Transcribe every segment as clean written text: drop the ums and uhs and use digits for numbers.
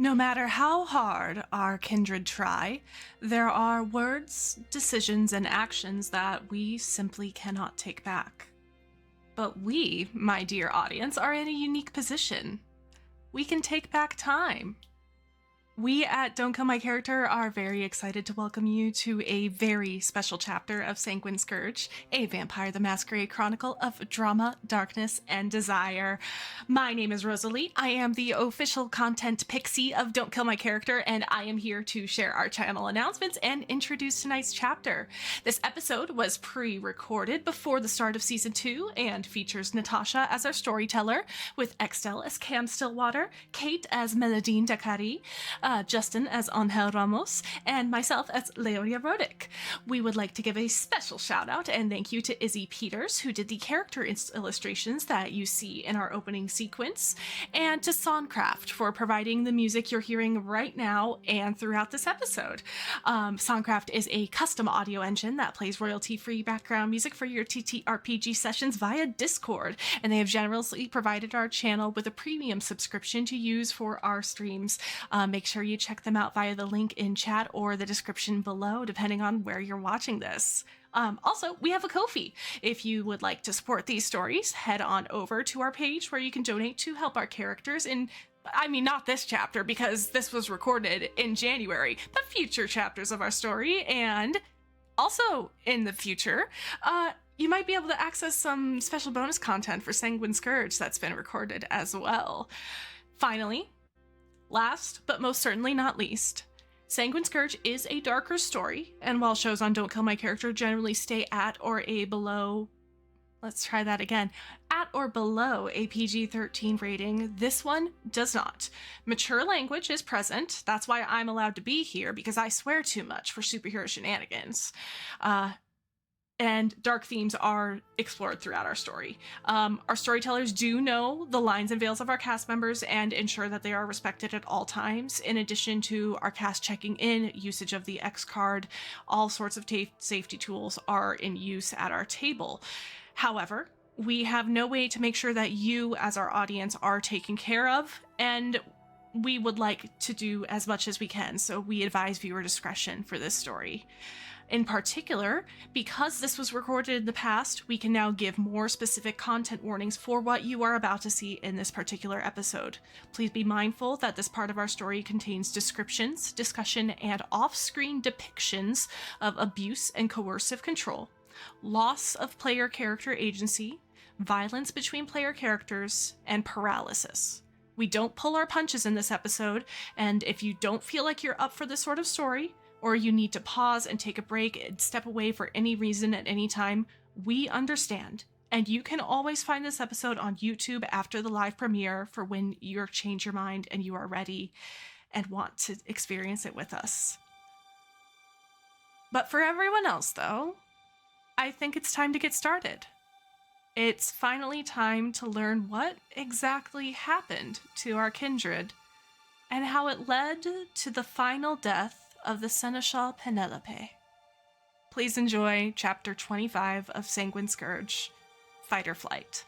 No matter how hard our kindred try, there are words, decisions, and actions that we simply cannot take back. But we, my dear audience, are in a unique position. We can take back time. We at Don't Kill My Character are very excited to welcome you to a very special chapter of Sanguine Scourge, a Vampire the Masquerade chronicle of drama, darkness, and desire. My name is Rosalie. I am the official content pixie of Don't Kill My Character, and I am here to share our channel announcements and introduce tonight's chapter. This episode was pre-recorded before the start of Season 2 and features Natasha as our storyteller, with Extell as Cam Stillwater, Kate as Mélidine Décarie, Justin as Ángel Ramos, and myself as Leonia Rodich. We would like to give a special shout out and thank you to Izzy Peters, who did the character illustrations that you see in our opening sequence, and to Songcraft for providing the music you're hearing right now and throughout this episode. Songcraft is a custom audio engine that plays royalty-free background music for your TTRPG sessions via Discord, and they have generously provided our channel with a premium subscription to use for our streams. Make sure you check them out via the link in chat or the description below, depending on where you're watching this. Also, we have a Ko-fi. If you would like to support these stories, head on over to our page where you can donate to help our characters not this chapter because this was recorded in January, but future chapters of our story. And also in the future, you might be able to access some special bonus content for Sanguine Scourge that's been recorded as well. Finally, last, but most certainly not least, Sanguine Scourge is a darker story, and while shows on Don't Kill My Character generally stay at or below a PG-13 rating, this one does not. Mature language is present. That's why I'm allowed to be here, because I swear too much for superhero shenanigans. And dark themes are explored throughout our story. Our storytellers do know the lines and veils of our cast members and ensure that they are respected at all times. In addition to our cast checking in, usage of the X card, all sorts of safety tools are in use at our table. However, we have no way to make sure that you, as our audience, are taken care of, and we would like to do as much as we can, so we advise viewer discretion for this story. In particular, because this was recorded in the past, we can now give more specific content warnings for what you are about to see in this particular episode. Please be mindful that this part of our story contains descriptions, discussion, and off-screen depictions of abuse and coercive control, loss of player character agency, violence between player characters, and paralysis. We don't pull our punches in this episode, and if you don't feel like you're up for this sort of story, or you need to pause and take a break and step away for any reason at any time, we understand. And you can always find this episode on YouTube after the live premiere for when you change your mind and you are ready and want to experience it with us. But for everyone else, though, I think it's time to get started. It's finally time to learn what exactly happened to our kindred and how it led to the final death of the Seneschal Penelope. Please enjoy Chapter 25 of Sanguine Scourge, Fight or Flight.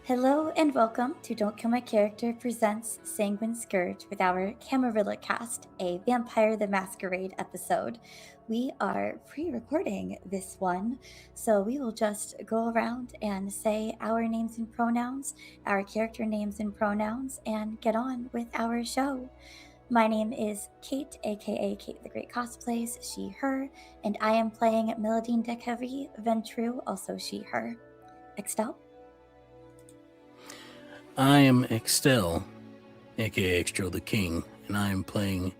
Hello and welcome to Don't Kill My Character presents Sanguine Scourge with our Camarilla Cast, a Vampire the Masquerade episode. We are pre-recording this one, so we will just go around and say our names and pronouns, our character names and pronouns, and get on with our show. My name is Kate, aka Kate the Great Cosplays, she, her, and I am playing Mélidine Décarie, Ventrue, also she, her. Extell? I am Extell, aka Extell the King, and I am playing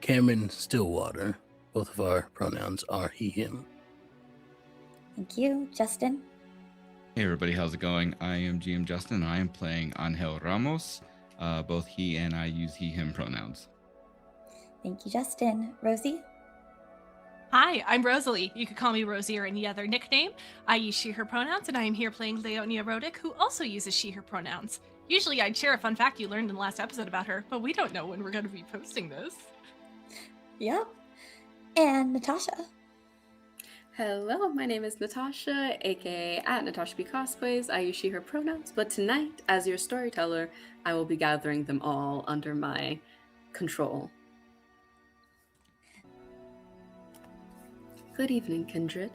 Cameron Stillwater. Both of our pronouns are he, him. Thank you. Justin? Hey everybody, how's it going? I am GM Justin, and I am playing Ángel Ramos. Both he and I use he, him pronouns. Thank you, Justin. Rosie? Hi, I'm Rosalie. You could call me Rosie or any other nickname. I use she, her pronouns, and I am here playing Leonia Rodich, who also uses she, her pronouns. Usually I'd share a fun fact you learned in the last episode about her, but we don't know when we're going to be posting this. Yep. And Natasha? Hello, my name is Natasha, aka at Natasha B Cosplays. I use she, her pronouns, but tonight, as your storyteller, I will be gathering them all under my control. Good evening, kindred.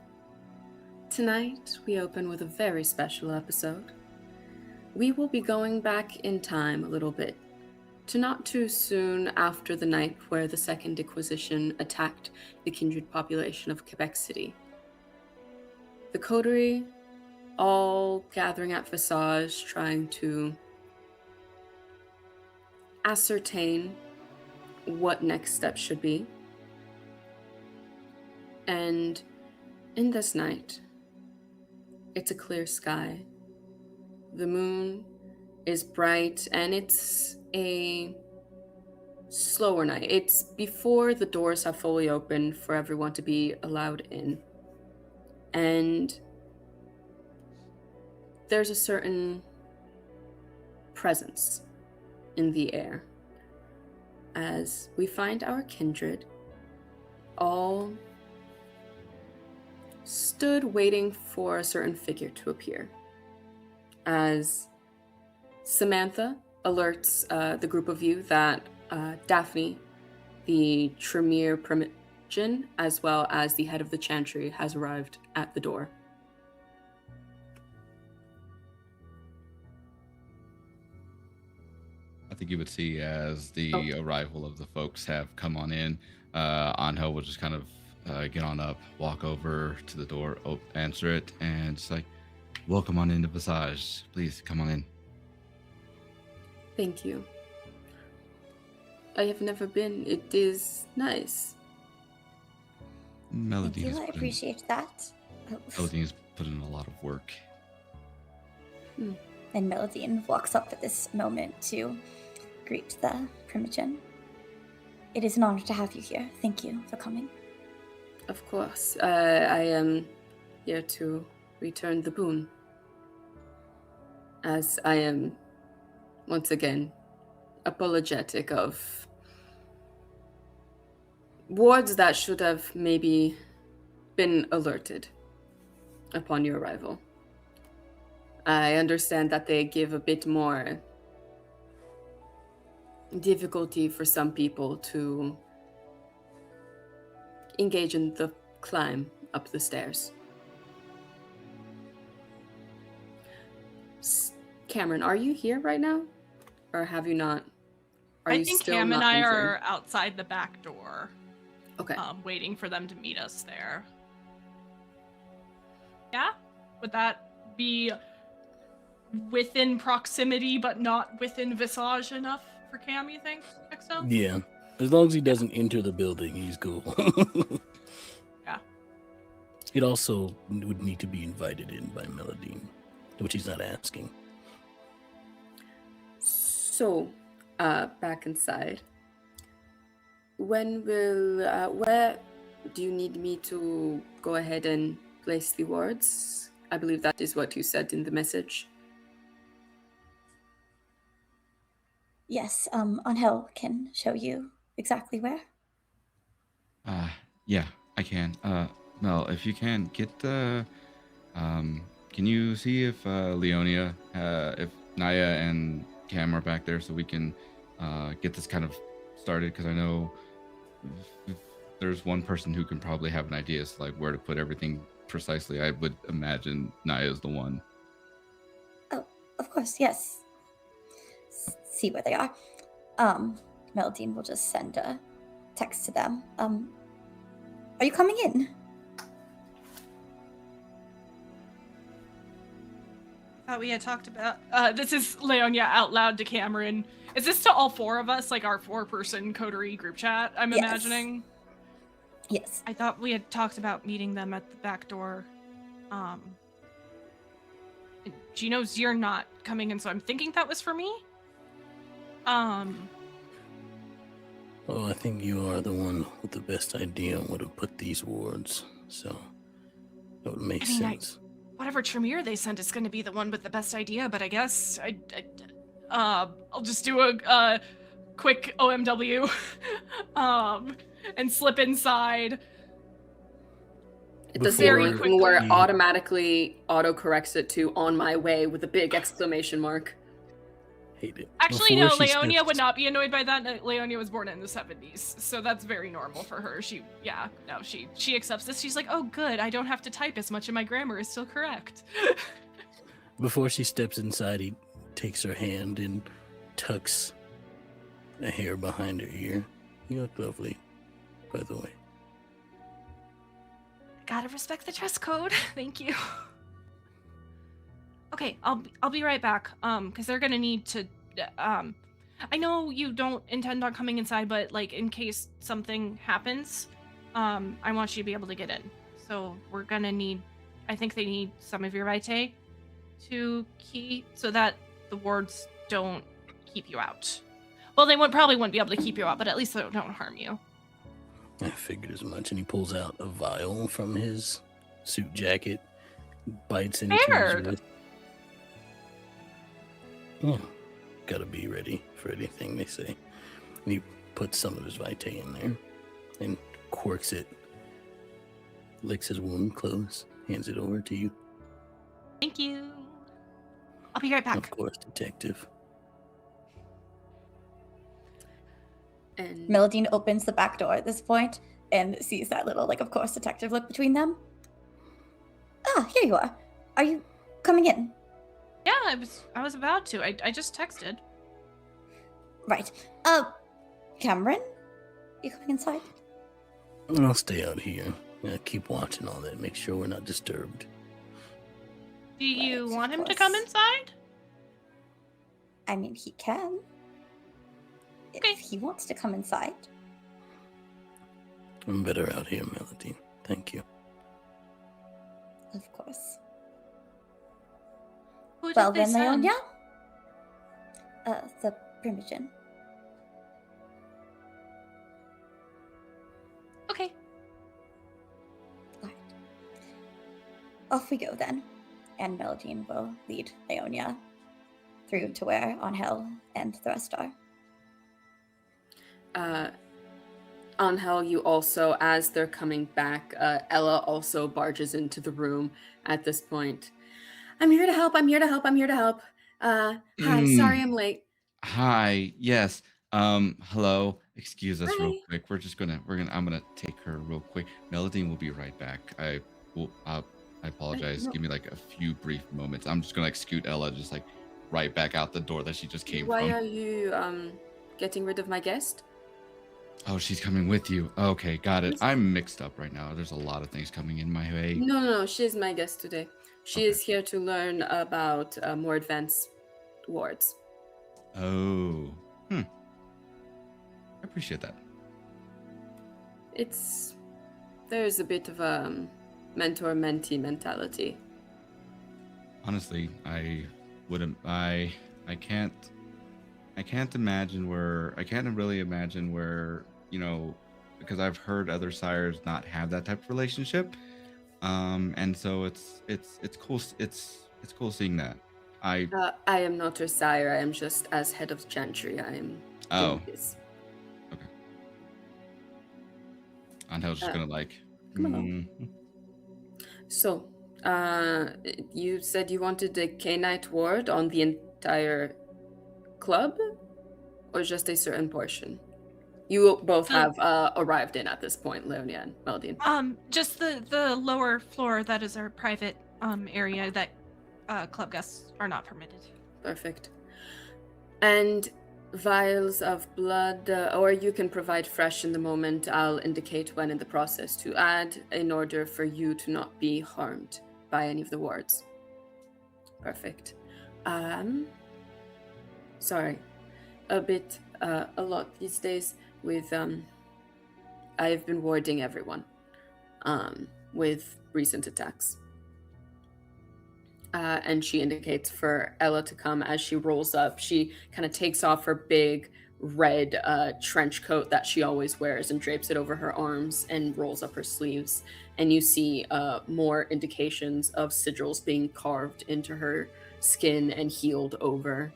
Tonight, we open with a very special episode. We will be going back in time a little bit, to not too soon after the night where the Second Inquisition attacked the kindred population of Quebec City. The coterie, all gathering at Visage, trying to ascertain what next steps should be. And in this night, it's a clear sky. The moon is bright, and it's a slower night. It's before the doors have fully opened for everyone to be allowed in. And there's a certain presence in the air as we find our kindred all stood waiting for a certain figure to appear. As Samantha alerts the group of you that Daphne, the Tremere Primogen, as well as the head of the Chantry, has arrived at the door. I think you would see as the arrival of the folks have come on in, Ángel will just kind of get on up, walk over to the door, answer it, and it's like, welcome on into Visage. Please come on in. Thank you. I have never been. It is nice. Thank you. I appreciate that. Mélidine put in a lot of work. And Mélidine walks up at this moment to greet the Primogen. It is an honor to have you here. Thank you for coming. Of course. I am here to return the boon. As I am, once again, apologetic of wards that should have maybe been alerted upon your arrival. I understand that they give a bit more difficulty for some people to engage in the climb up the stairs. Cameron, are you here right now? Or have you not? I think Cam and I are outside the back door. Okay. Waiting for them to meet us there. Yeah? Would that be within proximity but not within Visage enough for Cam, you think, Extell? Yeah. As long as he doesn't enter the building, he's cool. Yeah. It also would need to be invited in by Mélidine, which he's not asking. So, back inside. When will, where do you need me to go ahead and place the wards? I believe that is what you said in the message. Yes, Ángel can show you exactly where. Yeah, I can. Mel, if you can get the, can you see if Leonia, if Naya and Cam are back there so we can get this kind of started? Because I know if there's one person who can probably have an idea as to like where to put everything precisely. I would imagine Naya is the one. Oh, of course, yes. See where they are. Mélidine will just send a text to them. Are you coming in? thought we had talked about. This is Leonia out loud to Cameron. Is this to all four of us, like our 4-person coterie group chat? I'm Yes. imagining. Yes. I thought we had talked about meeting them at the back door. She knows you're not coming in, so I'm thinking that was for me. Well, I think you are the one with the best idea on where to put these wards, so that would make sense. Whatever Tremere they sent is going to be the one with the best idea, but I guess I'll just do a quick OMW and slip inside. It does Very very where it quickly. automatically autocorrects it to "on my way" with a big exclamation mark. Hate it. Actually, Before no, she Leonia steps- would not be annoyed by that. Leonia was born in the 70s, so that's very normal for her. She accepts this. She's like, oh, good, I don't have to type as much and my grammar is still correct. Before she steps inside, he takes her hand and tucks a hair behind her ear. You look lovely, by the way. Gotta respect the dress code. Thank you. Okay, I'll be right back. Because they're gonna need to. I know you don't intend on coming inside, but like in case something happens, I want you to be able to get in. So we're gonna need. I think they need some of your vitae to key so that the wards don't keep you out. Well, they probably wouldn't be able to keep you out, but at least they don't harm you. I figured as much, and he pulls out a vial from his suit jacket, bites into Fair. his wrist. Oh, gotta be ready for anything, they say. And he puts some of his vitae in there and quirks it, licks his wound close, hands it over to you. Thank you. I'll be right back. Of course, detective. And Mélidine opens the back door at this point and sees that little, like, of course, detective look between them. Ah, here you are. Are you coming in? Yeah, I was about to. I just texted. Right. Cameron? You coming inside? I'll stay out here. Keep watching all that. Make sure we're not disturbed. Do you Right, want of him to come course. inside? I mean, he can. Okay. If he wants to come inside. I'm better out here, Mélidine. Thank you. Of course. Who did Well they then, send? Leonia. The permission. Okay. Alright. Off we go then. And Mélidine will lead Leonia through to where Ángel and the rest are. Ángel, you also, as they're coming back, Ella also barges into the room at this point. I'm here to help. Hi, sorry I'm late. Hi. Yes. Hello. Excuse us real Hi. quick. I'm gonna take her real quick. Mélidine will be right back. I apologize. no. Give me like a few brief moments. I'm just gonna like scoot Ella just like right back out the door that she just came Why from. are you getting rid of my guest? Oh, she's coming with you. Okay, got it. Yes. I'm mixed up right now. There's a lot of things coming in my way. No, she's my guest today. She Okay. is here to learn about more advanced wards. Oh. I appreciate that. There's a bit of a mentor-mentee mentality. Honestly, I can't really imagine where, because I've heard other sires not have that type of relationship. And so it's cool. It's cool seeing that. I am not her sire. I am just as head of gentry. I am. Oh. doing this. Angel's just gonna like. come along. So, you said you wanted a K-Night ward on the entire club, or just a certain portion? You both have arrived in at this point, Leonia and Mélidine. Just the lower floor that is our private area that club guests are not permitted. Perfect. And vials of blood, or you can provide fresh in the moment. I'll indicate when in the process to add in order for you to not be harmed by any of the wards. Perfect. Sorry. A lot these days with, I've been warding everyone, with recent attacks. And she indicates for Ella to come as she rolls up. She kind of takes off her big red trench coat that she always wears and drapes it over her arms and rolls up her sleeves. And you see more indications of sigils being carved into her skin and healed over.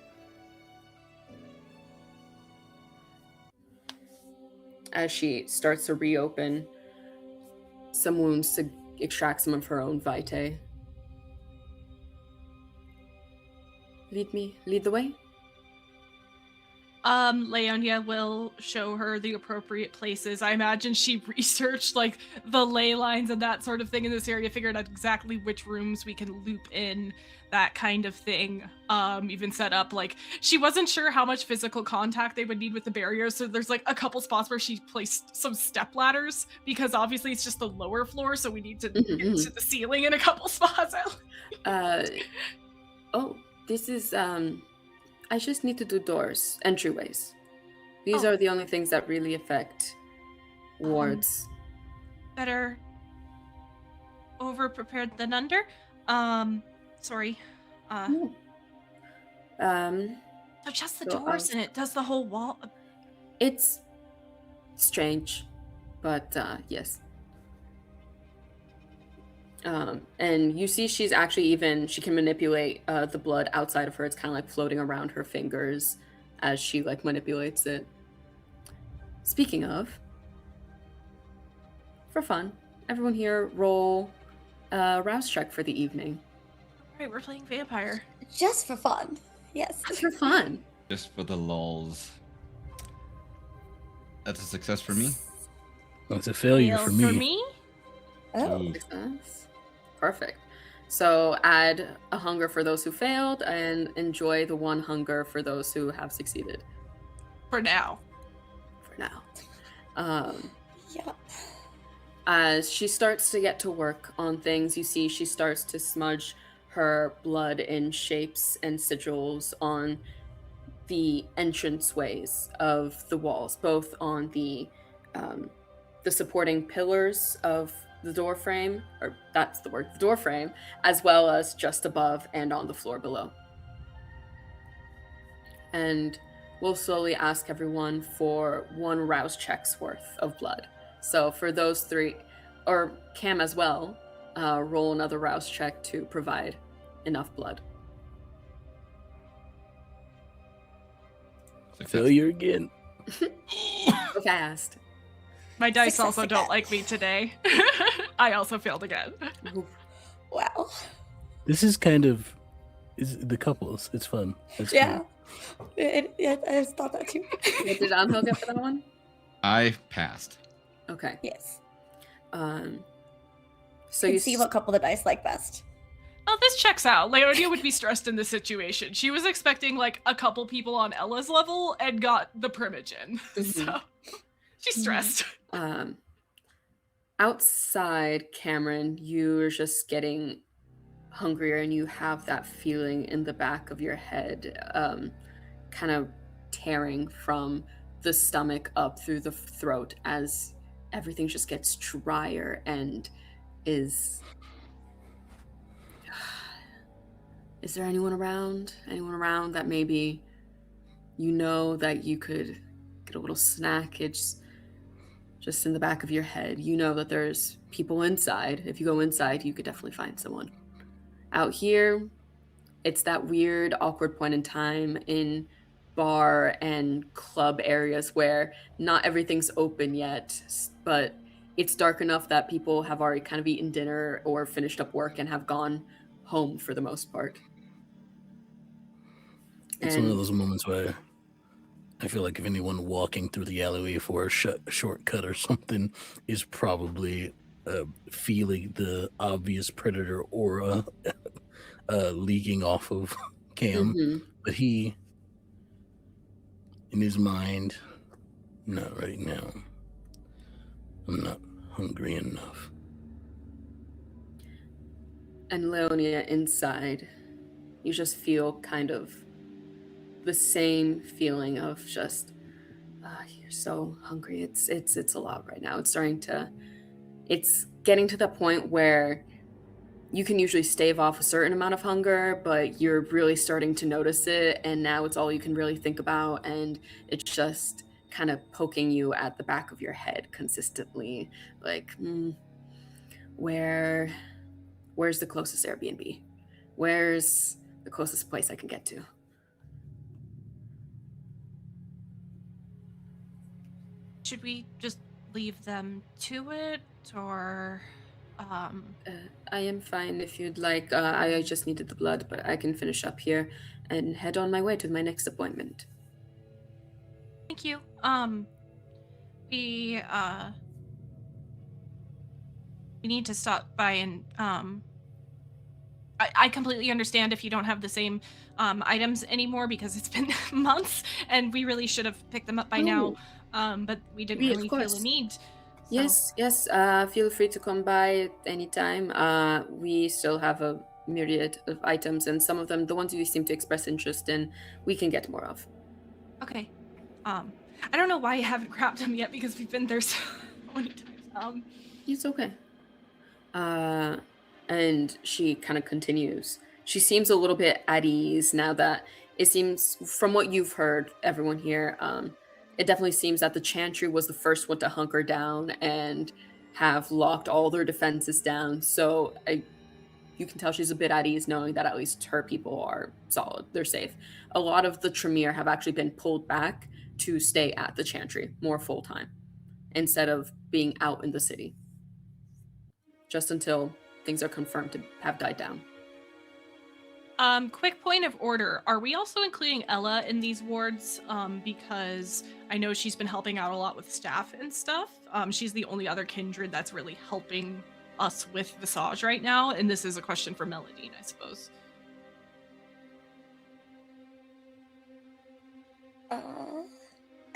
As she starts to reopen some wounds to extract some of her own vitae. Lead the way. Leonia will show her the appropriate places. I imagine she researched like the ley lines and that sort of thing in this area, figured out exactly which rooms we can loop in, that kind of thing. Even set up like she wasn't sure how much physical contact they would need with the barriers, so there's like a couple spots where she placed some step ladders because obviously it's just the lower floor, so we need to get to the ceiling in a couple spots. This is I just need to do doors, entryways. These are the only things that really affect wards. Better over prepared than under. Sorry. So just the doors and it does the whole wall. It's strange, but yes. And you see she's actually she can manipulate the blood outside of her. It's kind of like floating around her fingers as she like manipulates it. Speaking of, for fun, everyone here roll a rouse check for the evening. All right, we're playing vampire. Just for fun. Yes. Just for fun. Just for the lulz. That's a success for me. Well, it's a failure for me. For me? Oh. Success. Perfect. So add a hunger for those who failed and enjoy the one hunger for those who have succeeded. For now. For now. Yep. As she starts to get to work on things, you see she starts to smudge her blood in shapes and sigils on the entranceways of the walls, both on the supporting pillars of the door frame, or that's the word, the door frame, as well as just above and on the floor below. And we'll slowly ask everyone for one rouse check's worth of blood. So for those three, or Cam as well, roll another rouse check to provide enough blood. Success. Failure again. So fast. My dice Success also again. don't like me today. I also failed again. Wow. This is kind of the couples. It's fun. It's Yeah. cool. I just thought that too. What did Ángel get for that one? I passed. Okay. Yes. So You you see what couple the dice like best. Oh, this checks out. Leonia would be stressed in this situation. She was expecting like a couple people on Ella's level and got the primogen. So she's stressed. Outside, Cameron, you're just getting hungrier and you have that feeling in the back of your head, kind of tearing from the stomach up through the throat as everything just gets drier and is there anyone around? Anyone around that maybe you know that you could get a little snack? It's just in the back of your head. You know that there's people inside. If you go inside, you could definitely find someone. Out here, it's that weird, awkward point in time in bar and club areas where not everything's open yet, but it's dark enough that people have already kind of eaten dinner or finished up work and have gone home for the most part. It's one of those moments where I feel like if anyone walking through the alleyway for a shortcut or something is probably feeling the obvious predator aura leaking off of Cam. But he, in his mind, not right now. I'm not hungry enough. And Leonia inside, You just feel kind of the same feeling of just you're so hungry. It's a lot right now. It's getting to the point where you can usually stave off a certain amount of hunger, but you're really starting to notice it, and now it's all you can really think about, and it's just kind of poking you at the back of your head consistently, like, where's the closest Airbnb? Where's the closest place I can get to? Should we just leave them to it, or I am fine if you'd like. I just needed the blood, but I can finish up here and head on my way to my next appointment. Thank you. We need to stop by and I completely understand if you don't have the same items anymore because it's been months and we really should have picked them up by now. But we didn't really feel the need. So. Yes. Feel free to come by at any time. We still have a myriad of items, and some of them, the ones you seem to express interest in, we can get more of. Okay. I don't know why I haven't grabbed them yet because we've been there so many times. It's okay. And she kind of continues. She seems a little bit at ease now that it seems, from what you've heard, everyone here, it definitely seems that the Chantry was the first one to hunker down and have locked all their defenses down. So you can tell she's a bit at ease knowing that at least her people are solid. They're safe. A lot of the Tremere have actually been pulled back to stay at the Chantry more full-time instead of being out in the city. Just until things are confirmed to have died down. Quick point of order. Are we also including Ella in these wards? Because I know she's been helping out a lot with staff and stuff. She's the only other kindred that's really helping us with Visage right now. And this is a question for Mélidine, I suppose.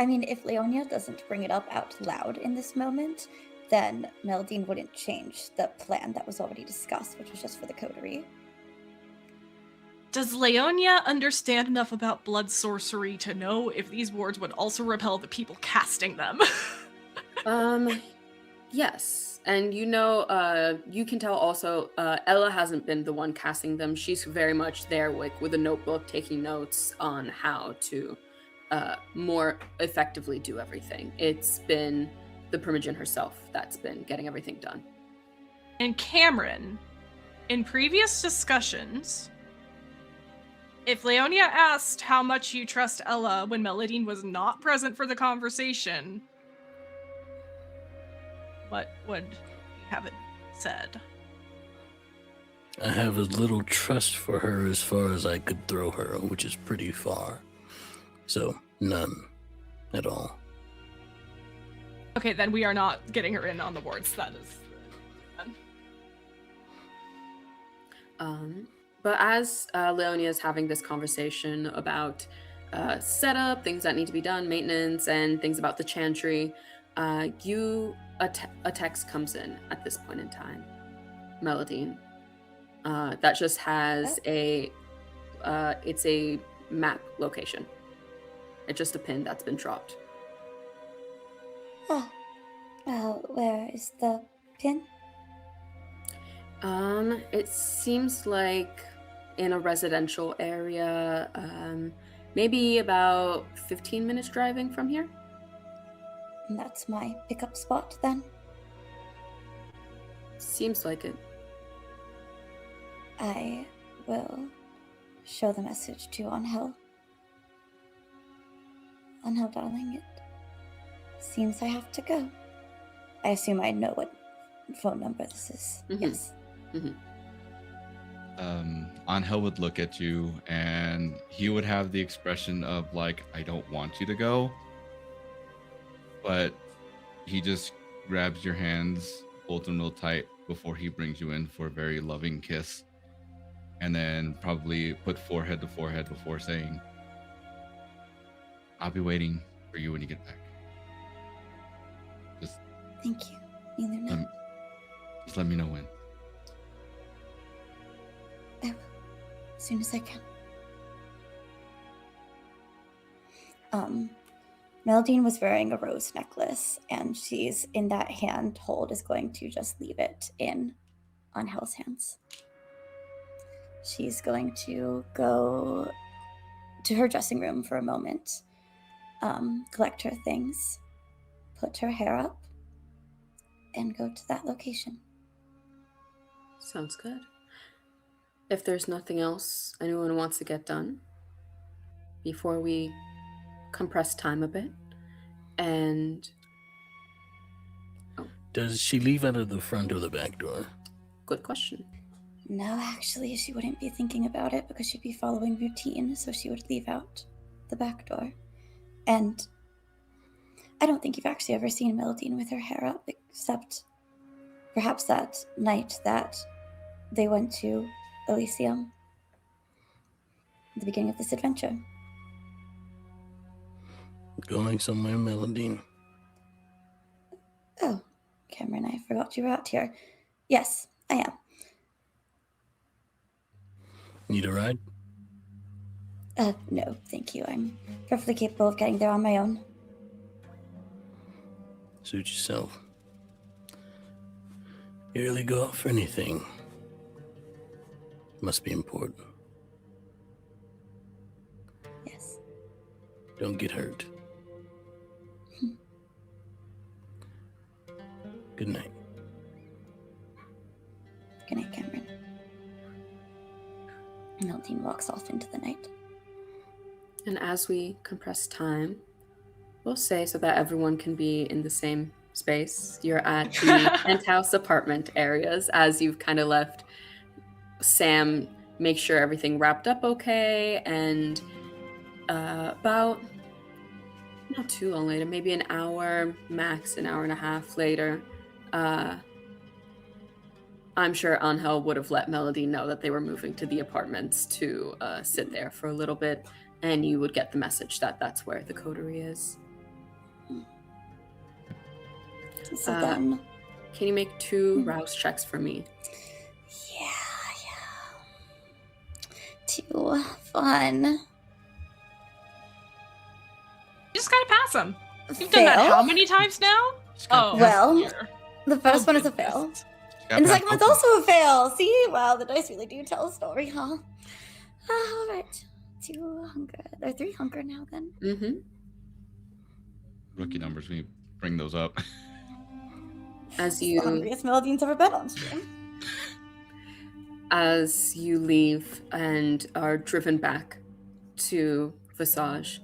I mean, if Leonia doesn't bring it up out loud in this moment, then Mélidine wouldn't change the plan that was already discussed, which was just for the coterie. Does Leonia understand enough about blood sorcery to know if these wards would also repel the people casting them? Yes. And you can tell also, Ella hasn't been the one casting them. She's very much there, like, with a notebook, taking notes on how to more effectively do everything. It's been the Primogen herself that's been getting everything done. And Cameron, in previous discussions, if Leonia asked how much you trust Ella when Mélidine was not present for the conversation, what would you have it said? I have as little trust for her as far as I could throw her, which is pretty far. So, none at all. Okay, then we are not getting her in on the wards. That is But as Leonia is having this conversation about setup, things that need to be done, maintenance, and things about the Chantry, a text comes in at this point in time, Mélidine, that just has it's a map location. It's just a pin that's been dropped. Oh, well, where is the pin? It seems like in a residential area, maybe about 15 minutes driving from here. And that's my pickup spot, then? Seems like it. I will show the message to Ángel. Ángel, darling, it seems I have to go. I assume I know what phone number this is. Mm-hmm. Yes. Mm-hmm. Ángel would look at you and he would have the expression of like, I don't want you to go. But he just grabs your hands, holds them real tight before he brings you in for a very loving kiss. And then probably put forehead to forehead before saying, I'll be waiting for you when you get back. Just thank you. Neither know. Just let me know when. I will. As soon as I can. Mélidine was wearing a rose necklace, and she's in that handhold is going to just leave it in Angel's hands. She's going to go to her dressing room for a moment, collect her things, put her hair up, and go to that location. Sounds good. If there's nothing else anyone wants to get done before we compress time a bit, and Does she leave out of the front or the back door? good question. No, actually, she wouldn't be thinking about it because she'd be following routine, so she would leave out the back door. And I don't think you've actually ever seen Mélidine with her hair up, except perhaps that night that they went to Elysium at the beginning of this adventure. Going somewhere, Mélidine? Oh, Cameron, I forgot you were out here. Yes, I am. Need a ride? No, thank you. I'm perfectly capable of getting there on my own. Suit yourself. You really go out for anything. Must be important. Yes. Don't get hurt. Good night. Good night, Cameron. Mélidine walks off into the night. And as we compress time, we'll say so that everyone can be in the same space. You're at the penthouse apartment areas as you've kind of left Sam make sure everything wrapped up okay, and about not too long later, maybe an hour, max an hour and a half later, I'm sure Ángel would have let Mélidine know that they were moving to the apartments to sit there for a little bit, and you would get the message that that's where the coterie is. So then... Can you make 2 rouse checks for me? Yeah. Too fun. You just gotta pass them. You've done that how many times now? Oh, Well, dear. the first one is a goodness. fail. And the second one's also a fail. See? Wow, the dice really do tell a story, huh? All right. 2 hunger. There are 3 hunger now, then. Mm-hmm. Rookie numbers, we bring those up. As The hungriest Mélidine's ever been on stream. As you leave and are driven back to Visage,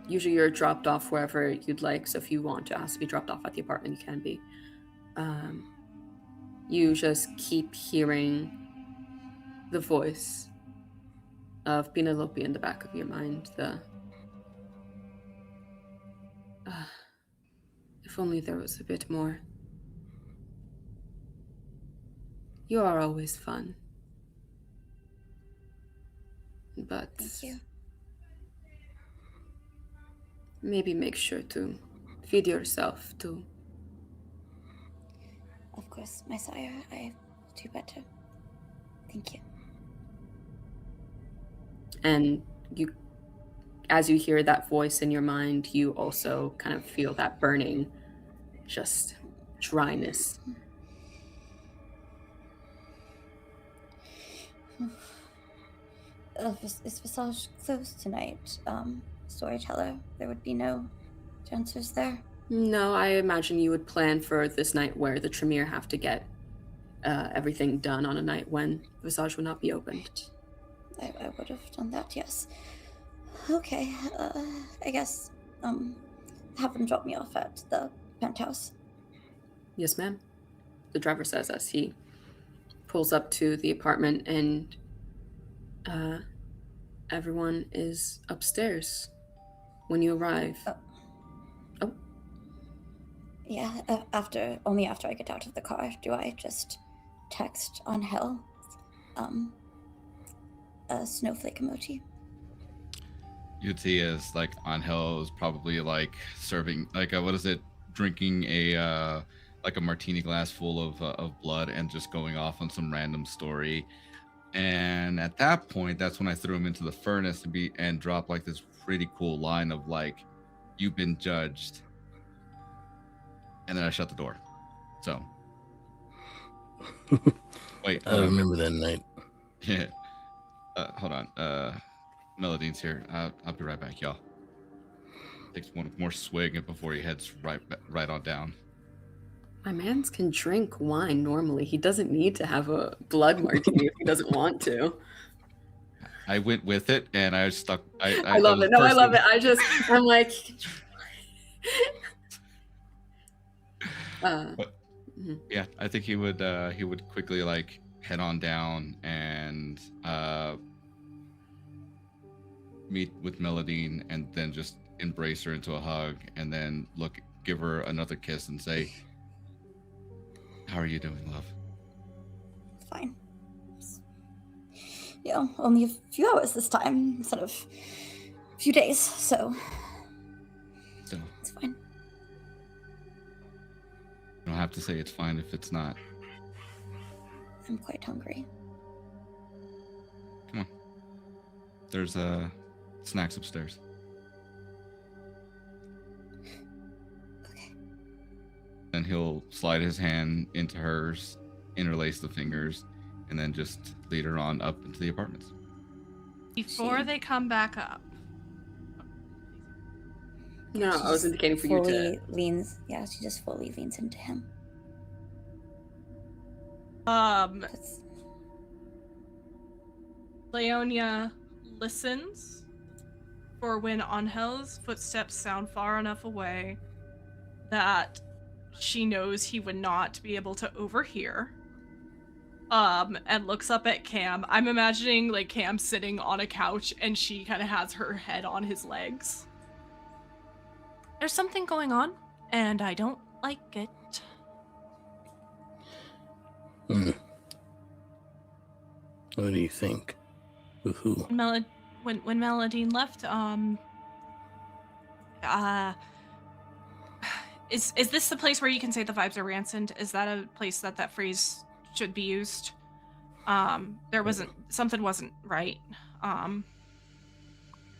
usually you're dropped off wherever you'd like, so if you want to ask to be dropped off at the apartment, you can be. You just keep hearing the voice of Penelope in the back of your mind. If only there was a bit more. You are always fun. But Thank you. maybe make sure to feed yourself too. Of course, my sire. I do better. Thank you. And you, as you hear that voice in your mind, you also kind of feel that burning, just dryness. Is Visage closed tonight? Storyteller. There would be no dancers there. No, I imagine you would plan for this night where the Tremere have to get everything done on a night when Visage would not be opened. I would have done that, yes. Okay, I guess, have them drop me off at the penthouse. Yes, ma'am. The driver says as he pulls up to the apartment, and everyone is upstairs when you arrive. Oh. Yeah, only after I get out of the car do I just text Ángel a snowflake emoji. You'd see as like Ángel is probably like serving like drinking a like a martini glass full of blood and just going off on some random story, And at that point, that's when I threw him into the furnace and dropped like this pretty cool line of like, "You've been judged." And then I shut the door. So, wait. I remember that night. Yeah. Hold on. Melidine's here. I'll be right back, y'all. Takes one more swig before he heads right on down. My mans can drink wine normally. He doesn't need to have a blood martini if he doesn't want to. I went with it, and I stuck. I love it. No, I love it. I'm like. Yeah, I think he would quickly like head on down and meet with Mélidine, and then just embrace her into a hug, and then give her another kiss and say, "How are you doing, love?" Fine. Only a few hours this time instead of a few days, so it's fine. You don't have to say it's fine if it's not. I'm quite hungry. Come on. There's snacks upstairs. Okay. Then he'll slide his hand into hers, interlace the fingers, and then just lead her on up into the apartments. Before they come back up. No, I was indicating for you to. She just fully leans into him. Leonia listens for when Angel's footsteps sound far enough away that she knows he would not be able to overhear. And looks up at Cam. I'm imagining like Cam sitting on a couch and she kind of has her head on his legs. There's something going on, and I don't like it. What do you think? With who? When Mélidine left, is this the place where you can say the vibes are ransomed? Is that a place that phrase should be used? Something wasn't right.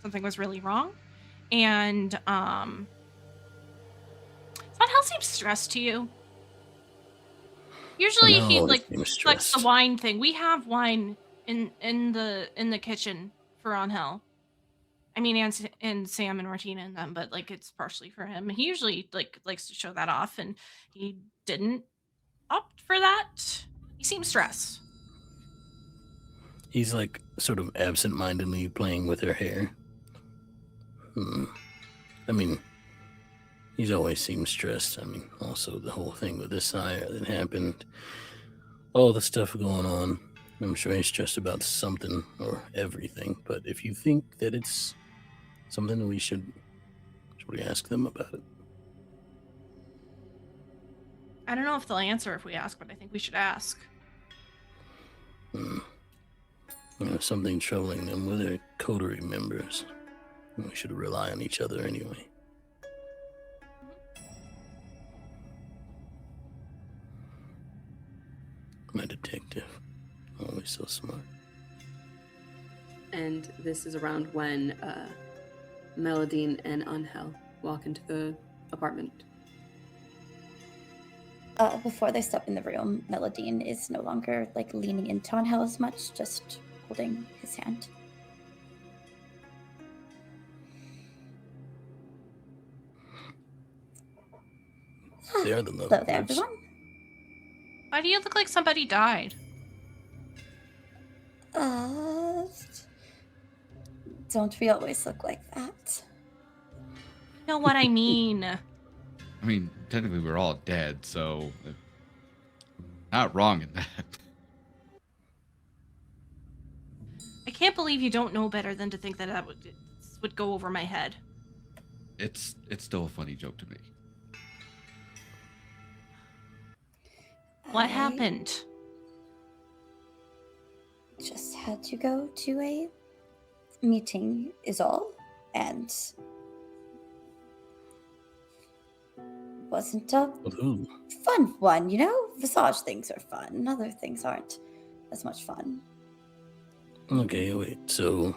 Something was really wrong, and Angel seems stressed to you. Usually he like flex the wine thing. We have wine in the kitchen for Ángel. I mean, and Sam and Martina and them, but like it's partially for him. He usually likes to show that off, and he didn't opt for that. He seems stressed. He's like sort of absent-mindedly playing with her hair. I mean, he's always seemed stressed. I mean, also the whole thing with the sire that happened, all the stuff going on. I'm sure he's stressed about something or everything. But if you think that it's something that should we ask them about it? I don't know if they'll answer if we ask, but I think we should ask. Something troubling them with their coterie members. We should rely on each other anyway. My detective. Always so smart. And this is around when Mélidine and Ángel walk into the apartment. Before they step in the room, Mélidine is no longer leaning into Ángel as much, just holding his hand. They're the lovers. Hello there, everyone. Why do you look like somebody died? Don't we always look like that? You know what I mean. I mean, technically we're all dead, so not wrong in that. I can't believe you don't know better than to think that would go over my head. It's still a funny joke to me. What happened? Just had to go to a meeting is all, and wasn't a fun one, Visage things are fun, other things aren't as much fun. Okay, wait. So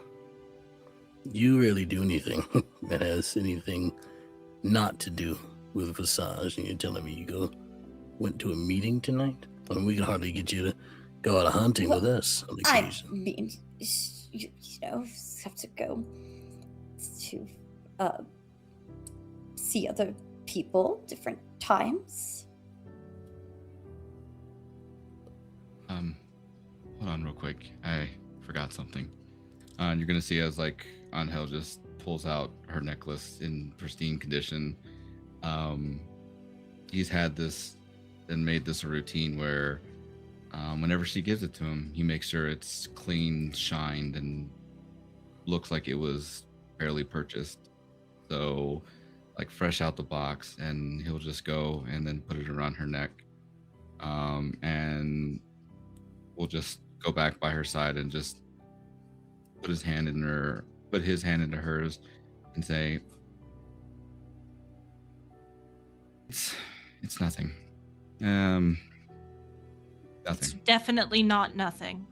you rarely do anything that has anything not to do with Visage, and you're telling me you went to a meeting tonight? I mean, we can hardly get you to go out hunting with us on I occasion. mean, you know, have to go to see other people different times. Hold on real quick. I forgot something. You're gonna see as like Ángel just pulls out her necklace in pristine condition. He's had this and made this a routine where whenever she gives it to him, he makes sure it's clean, shined, and looks like it was fairly purchased. So like fresh out the box, and he'll just go and then put it around her neck. And we'll just go back by her side and just put his hand into hers and say, it's nothing. Nothing. It's definitely not nothing.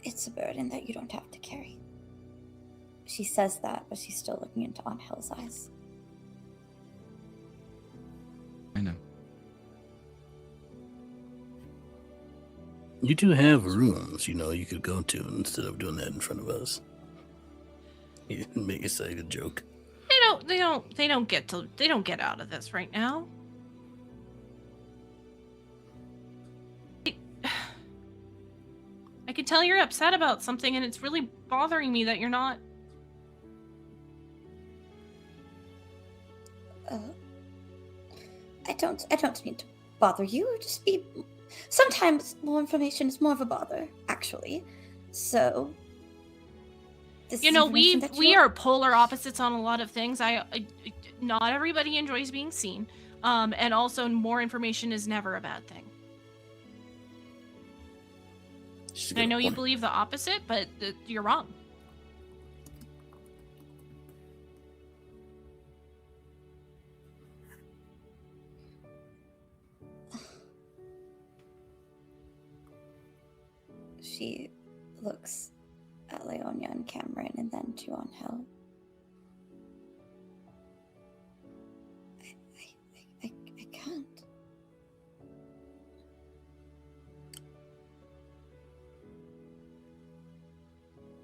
It's a burden that you don't have to carry. She says that, but she's still looking into Angel's eyes. I know. You do have rooms, you could go to instead of doing that in front of us. You didn't make it say a joke. They don't get out of this right now. I can tell you're upset about something, and it's really bothering me that you're not. I don't mean to bother you. Just be. Sometimes more information is more of a bother, actually. So. We are polar opposites on a lot of things. Not everybody enjoys being seen, and also more information is never a bad thing. And I know you believe the opposite, but you're wrong. She looks at Leonia and Cameron and then to Ángel. I can't.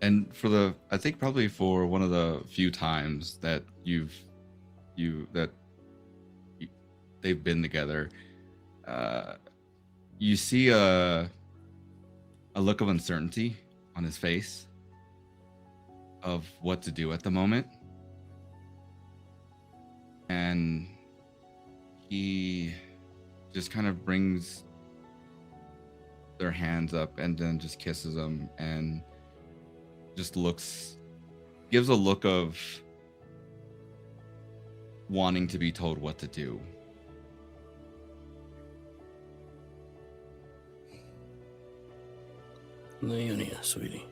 And I think probably for one of the few times that they've been together, you see a look of uncertainty on his face of what to do at the moment. And he just kind of brings their hands up and then just kisses them and just gives a look of wanting to be told what to do. Leonia, sweetie.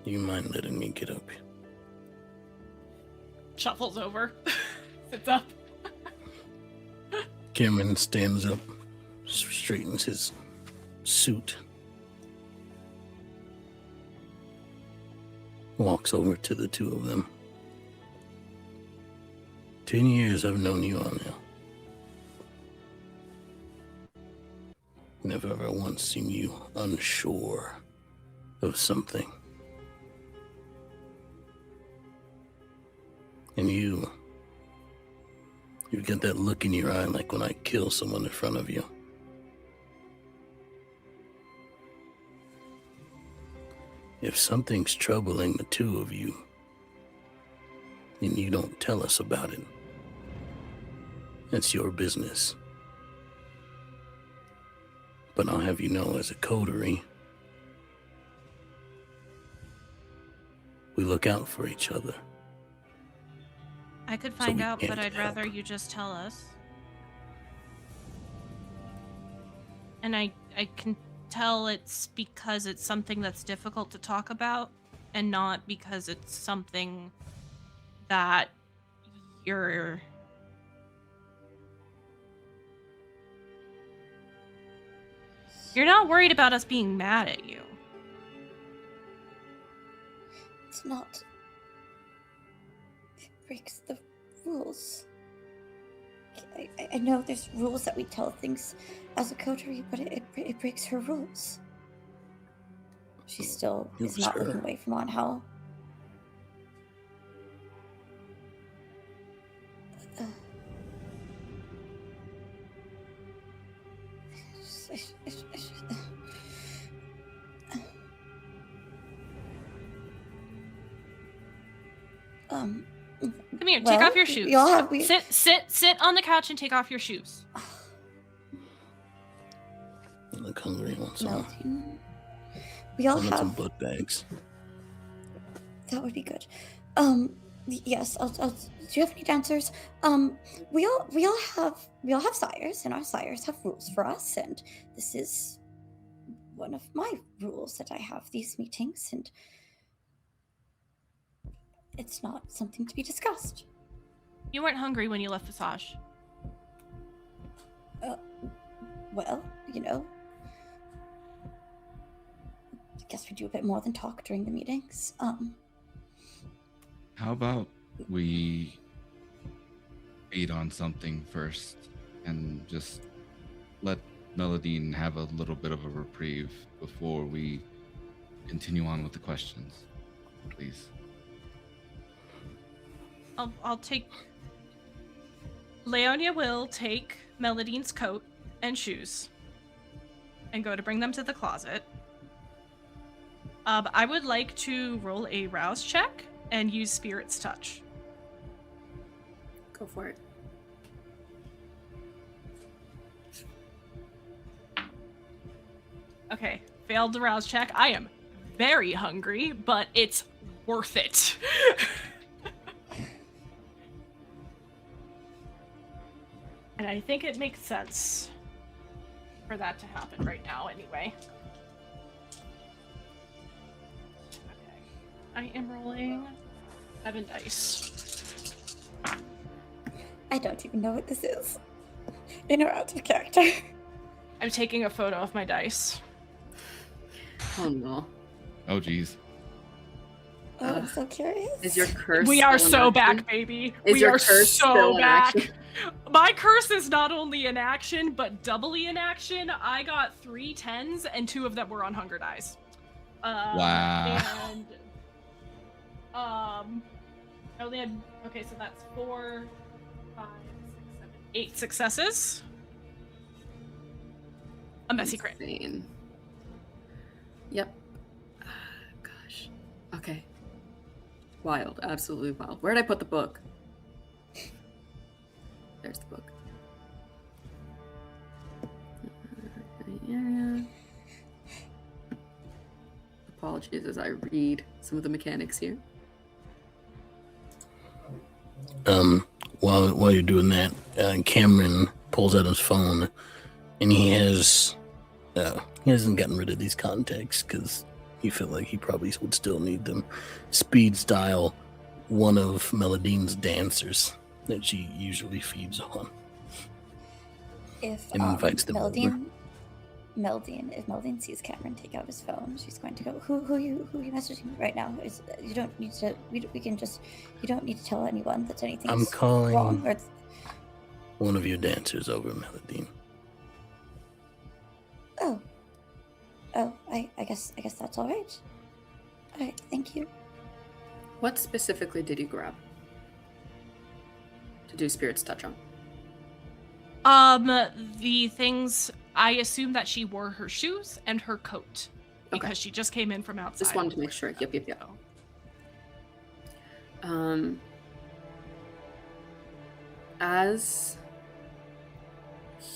Do you mind letting me get up? Shuffles over. Sits up. Cameron stands up, straightens his suit, walks over to the two of them. 10 years I've known you, Ángel. Never ever once seen you unsure of something. And you've got that look in your eye like when I kill someone in front of you. If something's troubling the two of you, and you don't tell us about it, that's your business. But I'll have you know, as a coterie, we look out for each other. I could So find we out, but can't I'd rather help. you just tell us. And I can tell it's because it's something that's difficult to talk about, and not because it's something that you're You're not worried about us being mad at you. It's not. It breaks the rules. I know there's rules that we tell things as a coterie, but it breaks her rules. She still is not looking away from Ángel. Come here, take off your shoes. Sit on the couch and take off your shoes. I look hungry. Want some? We all want have some book bags. That would be good. Yes. I'll do you have any dancers? We all have sires, and our sires have rules for us, and this is one of my rules that I have these meetings, and it's not something to be discussed. You weren't hungry when you left Visage. Well, I guess we do a bit more than talk during the meetings. How about we feed on something first and just let Mélidine have a little bit of a reprieve before we continue on with the questions, please? I'll take... Leonia will take Mélidine's coat and shoes and go to bring them to the closet. I would like to roll a rouse check and use Spirit's Touch. Go for it. Okay, failed the rouse check. I am very hungry, but it's worth it. And I think it makes sense for that to happen right now anyway. Okay. I am rolling 7 dice. I don't even know what this is. In or out of character. I'm taking a photo of my dice. Oh no. Oh geez. Oh, I'm so curious. Is your curse We are still in so action? back, baby. Is we your are curse so still in back. action? My curse is not only in action, but doubly in action. I got 3 10s, and 2 of them were on hunger dice. Wow. And I only had, okay, so that's 4, 5, 6, 7, 8 successes. A messy crit. Insane. Yep. Gosh. Okay. Wild. Absolutely wild. Where'd I put the book? There's the book. Yeah. Apologies as I read some of the mechanics here. While you're doing that, Cameron pulls out his phone, and he hasn't gotten rid of these contacts because he felt like he probably would still need them. Speeds dial one of Mélidine's dancers that she usually feeds on. If And invites them over. If Mélidine sees Cameron take out his phone, she's going to go, who are you messaging right now? You don't need to, you don't need to tell anyone that anything's I'm calling wrong. Or one of your dancers over, Mélidine. I guess that's all right. All right, thank you. What specifically did you grab to do Spirit's Touch on? The things, I assume that she wore her shoes and her coat because she just came in from outside. Just wanted to make sure. Yep. As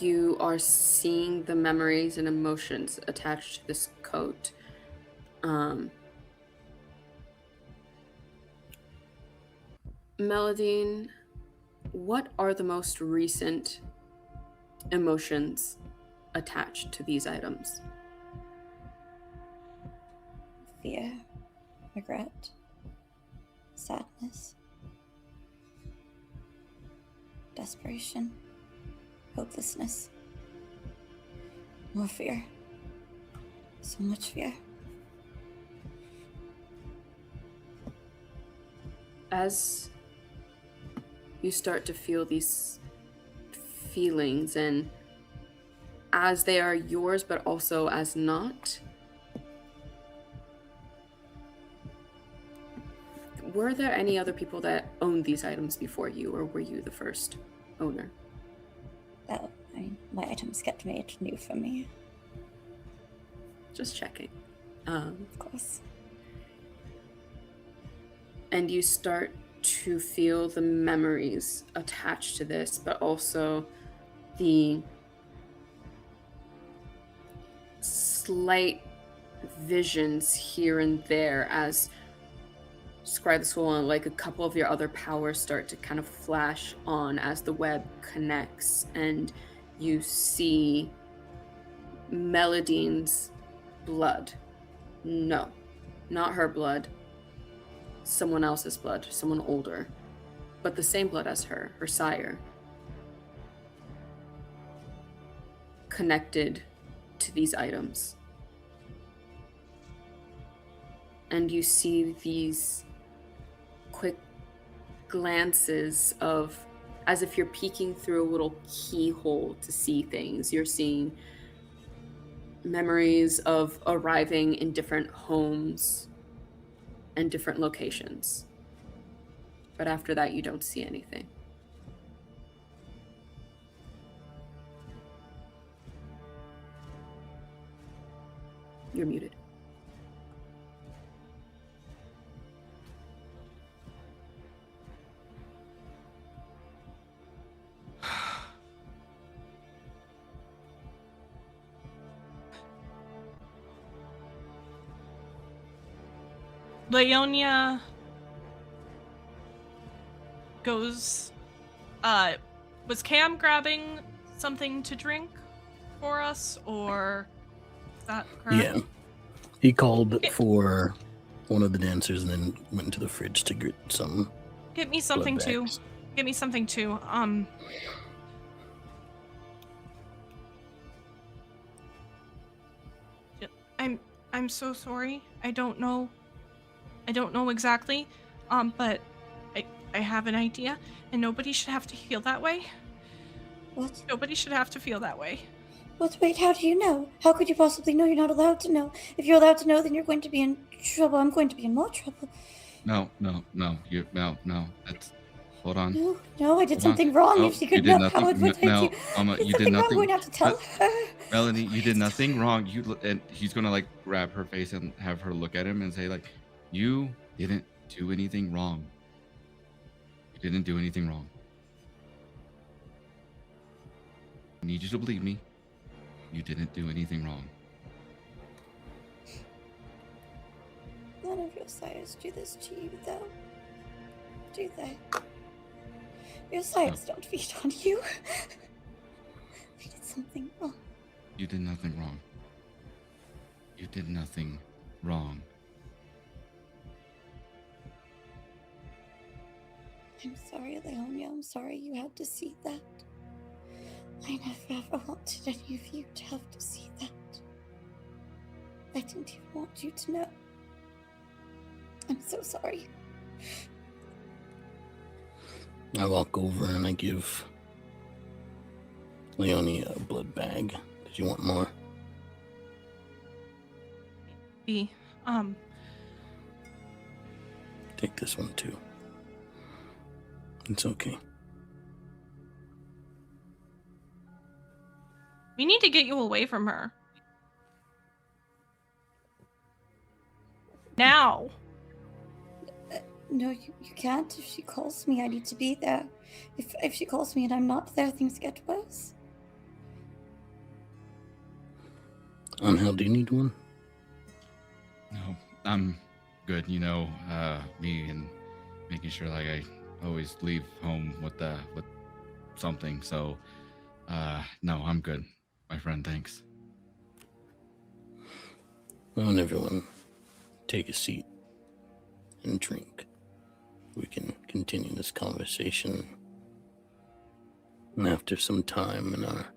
you are seeing the memories and emotions attached to this coat, Mélidine, what are the most recent emotions attached to these items? Fear, regret, sadness, desperation, hopelessness, more fear. So much fear. As you start to feel these feelings, and as they are yours, but also as not, were there any other people that owned these items before you, or were you the first owner? Well, I mean, my items get made new for me. Just checking. Of course. And you start to feel the memories attached to this, but also the slight visions here and there as Scry the Soul and like a couple of your other powers start to kind of flash on as the web connects, and you see Mélidine's blood. No, not her blood. Someone else's blood, someone older, but the same blood as her sire, connected to these items. And you see these quick glances of, as if you're peeking through a little keyhole to see things. You're seeing memories of arriving in different homes and different locations. But after that, you don't see anything. You're muted. Leonia goes, was Cam grabbing something to drink for us, or is that correct? Yeah. He called for one of the dancers and then went into the fridge to get some. Get me something blood too. bags. Get me something too. I'm so sorry. I don't know exactly. But I have an idea, and nobody should have to feel that way. What? Nobody should have to feel that way. What? Wait, how do you know? How could you possibly know? You're not allowed to know. If you're allowed to know, then you're going to be in trouble. I'm going to be in more trouble. No. That's. Hold on. No, I did Hold something on. wrong. No, If she you could did know how nothing. it would hurt No, you. you did Something wrong. I'm nothing. going to have to tell her. Melanie, you did nothing wrong. And he's gonna like grab her face and have her look at him and say like, "You didn't do anything wrong. You didn't do anything wrong. I need you to believe me. You didn't do anything wrong." None of your sires do this to you, though. Do they? Your sires don't feed on you. We did something wrong. You did nothing wrong. You did nothing wrong. I'm sorry, Leonia. I'm sorry you had to see that. I never ever wanted any of you to have to see that. I didn't even want you to know. I'm so sorry. I walk over and I give Leonia a blood bag. Did you want more? Take this one too. It's okay. We need to get you away from her. Now. No, you can't. If she calls me, I need to be there. If she calls me and I'm not there, things get worse. Ángel, do you need one? No, I'm good. You know, me and making sure like I always leave home with something. So, no, I'm good, my friend. Thanks. Well, and everyone, take a seat and drink. We can continue this conversation. And after some time and our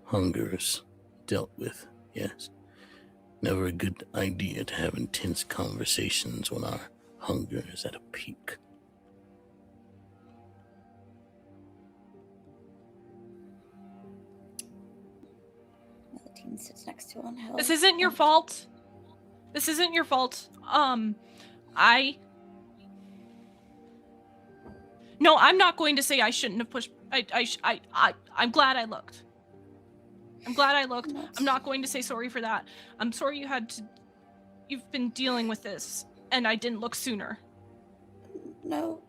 hungers dealt with, yes, Never a good idea to have intense conversations when our hunger is at a peak. Mélidine sits next to Ángel. This isn't your fault. This isn't your fault. No, I'm not going to say I shouldn't have pushed. I'm glad I looked. I'm glad I looked. I'm not going to say sorry for that. I'm sorry you've been dealing with this, and I didn't look sooner. No,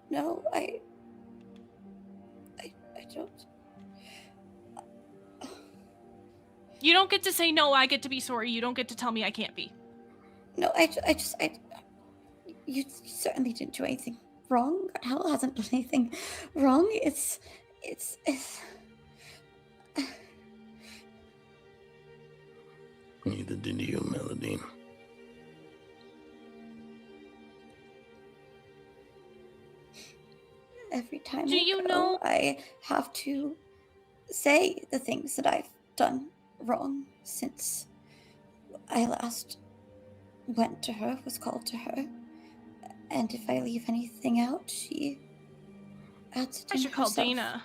I don't. You don't get to say no, I get to be sorry. You don't get to tell me I can't be. No, you certainly didn't do anything wrong. Hell hasn't done anything wrong. It's Neither did you, Mélidine. every time Do you know- I have to say the things that I've done wrong since I last went to her, was called to her. And if I leave anything out, she adds it in I should call herself. Dana.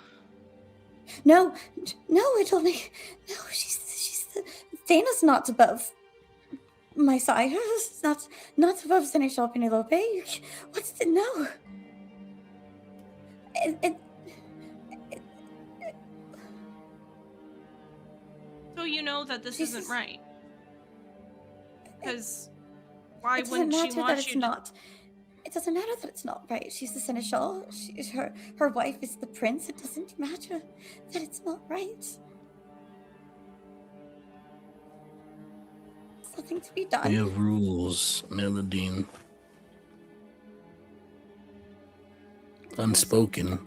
No, it only... No, she's Dana's not above my side. It's not above Seneschal Penelope. What's the... No. So you know that this Jesus. isn't right. Because why It wouldn't doesn't she matter want that it's you to... not. It doesn't matter that it's not right. She's the Seneschal. Her wife is the prince. It doesn't matter that it's not right. There's nothing to be done. We have rules, Mélidine. Unspoken,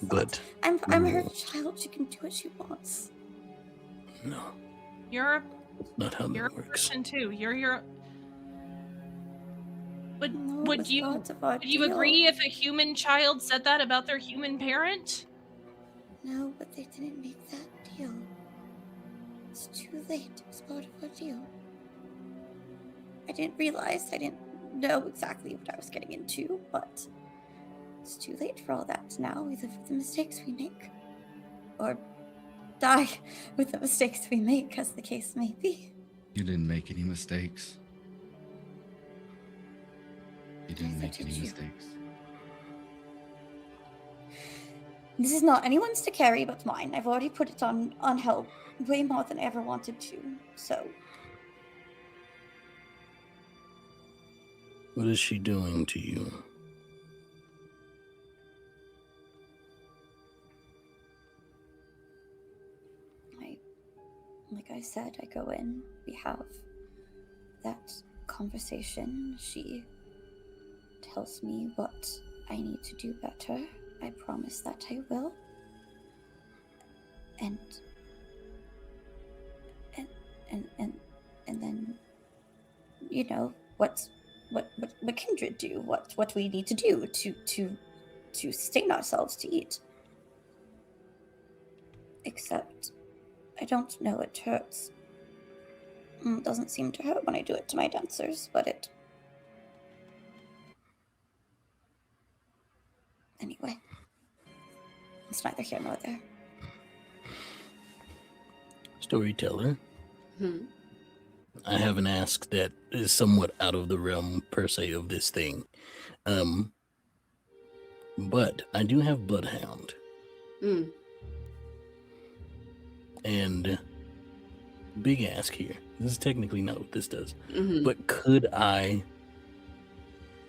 but I'm her rules. child. She can do what she wants. No, You're not how a that works. person too. You're... No, Would it's you not about would you deal. agree if a human child said that about their human parent? No, but they didn't make that deal. It's too late. It was part of our deal. I didn't know exactly what I was getting into, but it's too late for all that now. We live with the mistakes we make. Or die with the mistakes we make, as the case may be. You didn't make any mistakes. You didn't Neither make did any you. mistakes. This is not anyone's to carry but mine. I've already put it on Hell way more than I ever wanted to, so... What is she doing to you? Like I said, I go in, we have that conversation. She tells me what I need to do better. I promise that I will. And then, you know, what kindred do, what we need to do to sustain ourselves to eat. Except I don't know, it hurts. It doesn't seem to hurt when I do it to my dancers, but it... Anyway. It's neither here nor there. Storyteller. I have an ask that is somewhat out of the realm, per se, of this thing. But I do have Bloodhound. And big ask here. This is technically not what this does. But could I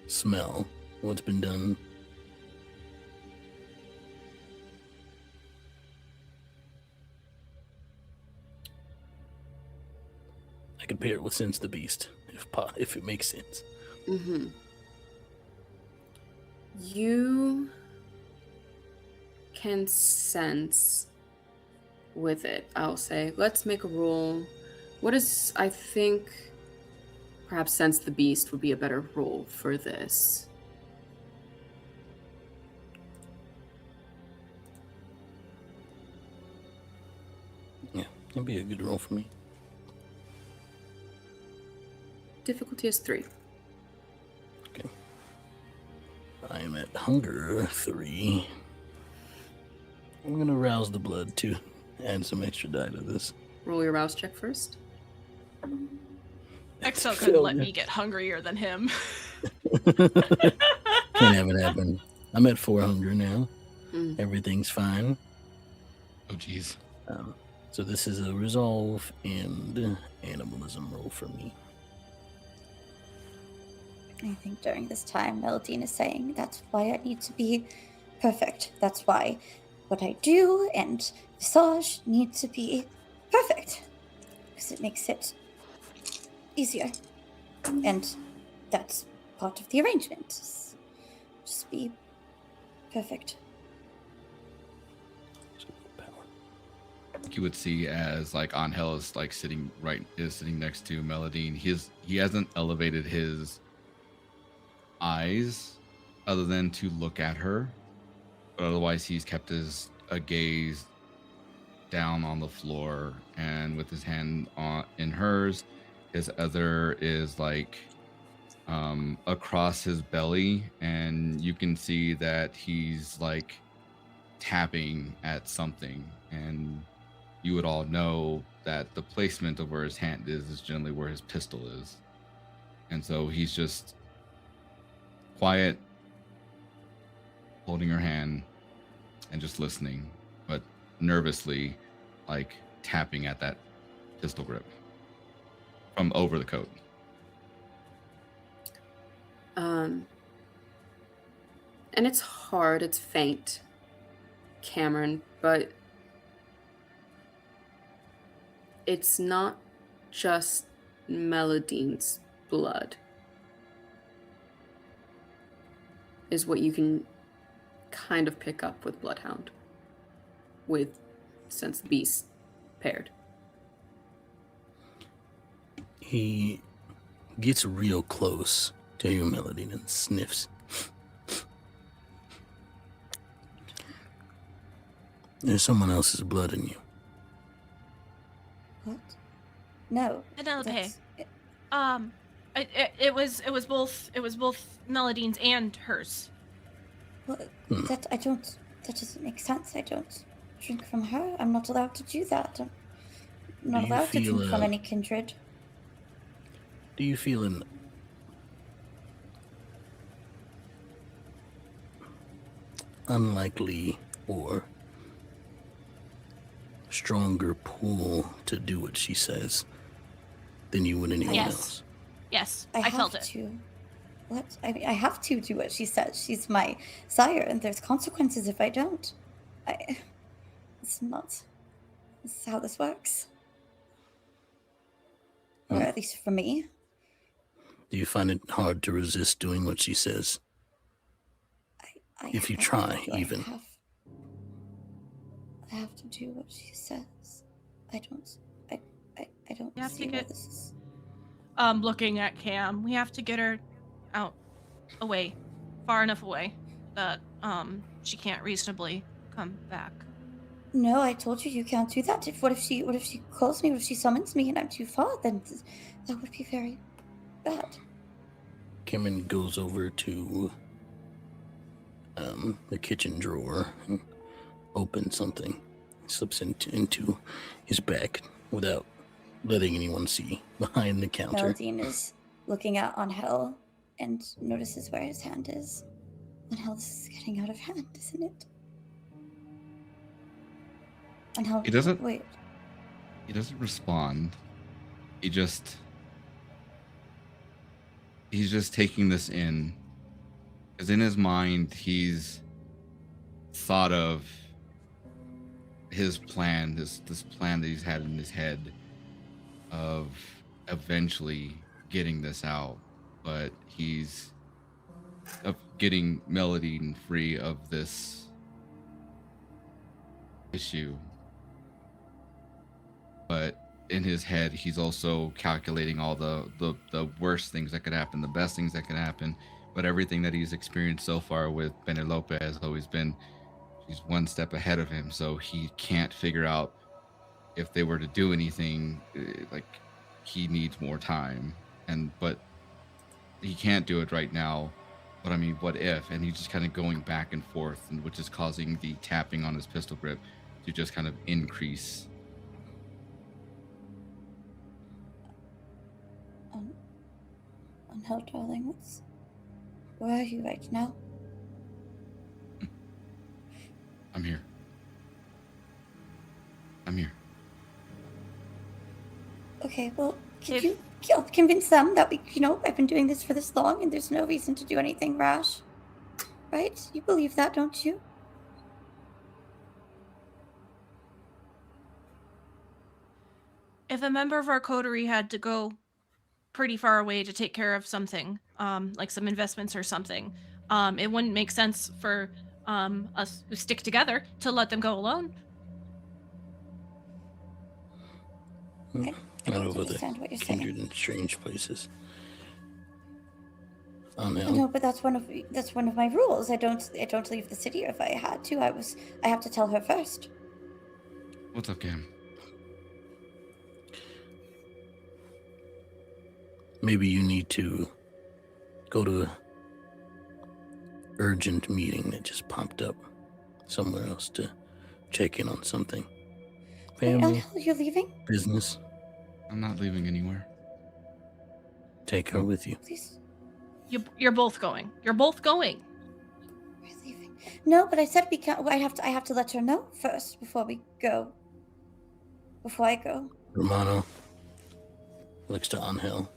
smell what's been done? I could pair it with Sense the Beast, if it makes sense. You can sense with it, I'll say. Let's make a roll. I think perhaps Sense the Beast would be a better roll for this. Yeah, that'd be a good roll for me. Difficulty is 3. Okay. I am at hunger 3. I'm gonna rouse the blood to add some extra die to this. Roll your rouse check first. Extell couldn't let me get hungrier than him. Can't have it happen. I'm at 4 hunger now. Mm. Everything's fine. Oh, jeez. So this is a resolve and animalism roll for me. I think during this time, Mélidine is saying, that's why I need to be perfect. That's why what I do and Visage need to be perfect. Because it makes it easier. And that's part of the arrangement. Just be perfect. You would see as like Ángel is like sitting next to Mélidine. He hasn't elevated his eyes other than to look at her, but otherwise he's kept his gaze down on the floor, and with his hand in hers, his other is like across his belly, and you can see that he's like tapping at something, and you would all know that the placement of where his hand is generally where his pistol is. And so he's just quiet, holding her hand and just listening, but nervously, like tapping at that pistol grip from over the coat. And it's hard, it's faint, Cameron, but it's not just Mélidine's blood, is what you can kind of pick up with Bloodhound, with Sense the Beast paired. He gets real close to you, Mélidine, and sniffs. There's someone else's blood in you. What? No. Penelope. that's- It was both Mélidine's and hers. What? That doesn't make sense. I don't drink from her. I'm not allowed to do that. I'm not Do you allowed to feel, drink from any kindred. Do you feel an unlikely or stronger pull to do what she says than you would anyone Yes. else? Yes, I I felt have it. to. What? I mean, I have to do what she says. She's my sire, and there's consequences if I don't. It's not. This is how this works. Or at least for me. Do you find it hard to resist doing what she says? If you try, even. I have to do what she says. I don't You have to see where get- this is. Looking at Cam, we have to get her out, away, far enough away that she can't reasonably come back. No, I told you can't do that. What if she calls me? What if she summons me and I'm too far? Then that would be very bad. Cameron goes over to the kitchen drawer and opens something, slips into his back without letting anyone see behind the counter. Mélidine is looking at Ángel and notices where his hand is. Ángel, this is getting out of hand, isn't it? Ángel, He doesn't- Wait. He doesn't respond. He's just taking this in. Because in his mind, he's thought of his plan, this plan that he's had in his head of eventually getting this out. But he's of getting Mélidine free of this issue. But in his head, he's also calculating all the worst things that could happen, the best things that could happen. But everything that he's experienced so far with Penelope has always been, she's one step ahead of him. So he can't figure out if they were to do anything, like he needs more time. but he can't do it right now. But I mean, what if? And he's just kind of going back and forth, and which is causing the tapping on his pistol grip to just kind of increase. Ángel, darling, where are you right now? I'm here. Okay, well, can you convince them that I've been doing this for this long and there's no reason to do anything rash? Right? You believe that, don't you? If a member of our coterie had to go pretty far away to take care of something, like some investments or something, it wouldn't make sense for us who stick together to let them go alone. Not over the kindred and strange places. No, but that's one of my rules. I don't leave the city if I had to. I have to tell her first. What's up, Cam? Maybe you need to go to an urgent meeting that just popped up somewhere else to check in on something. Family, you're leaving? business. I'm not leaving anywhere. Take her with you. Please. You're both going. You're both going. We're leaving. No, but I said we can't. I have to let her know first before we go. Before I go. Romano looks to Ángel.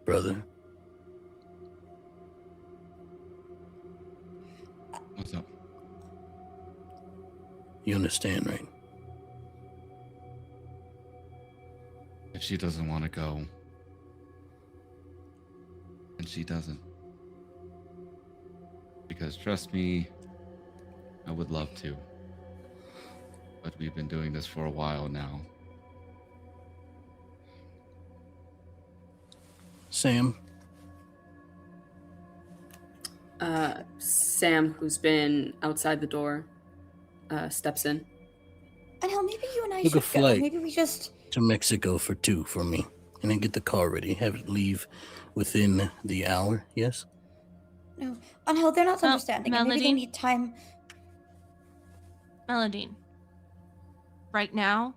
Brother. What's up? You understand, right? If she doesn't want to go, and she doesn't. Because trust me, I would love to. But we've been doing this for a while now. Sam? Sam, who's been outside the door, steps in. Ángel, maybe you and I Book a should go. flight. Maybe we just... To Mexico for 2 for me. And then get the car ready. Have it leave within the hour, yes? No. Ángel, they're not understanding. And maybe they Mélidine? need time. Mélidine, right now,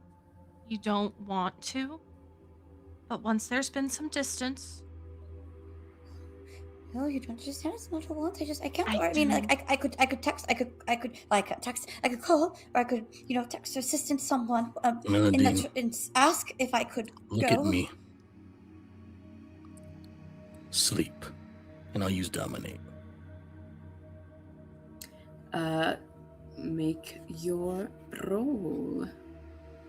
you don't want to, but once there's been some distance... No, you don't understand. It's not a want. I can't. I I mean, do. like, I could text. I could call, or I could, text or assistant someone, Mélidine, and ask if I could look go. at me. Sleep. And I'll use dominate. Make your roll.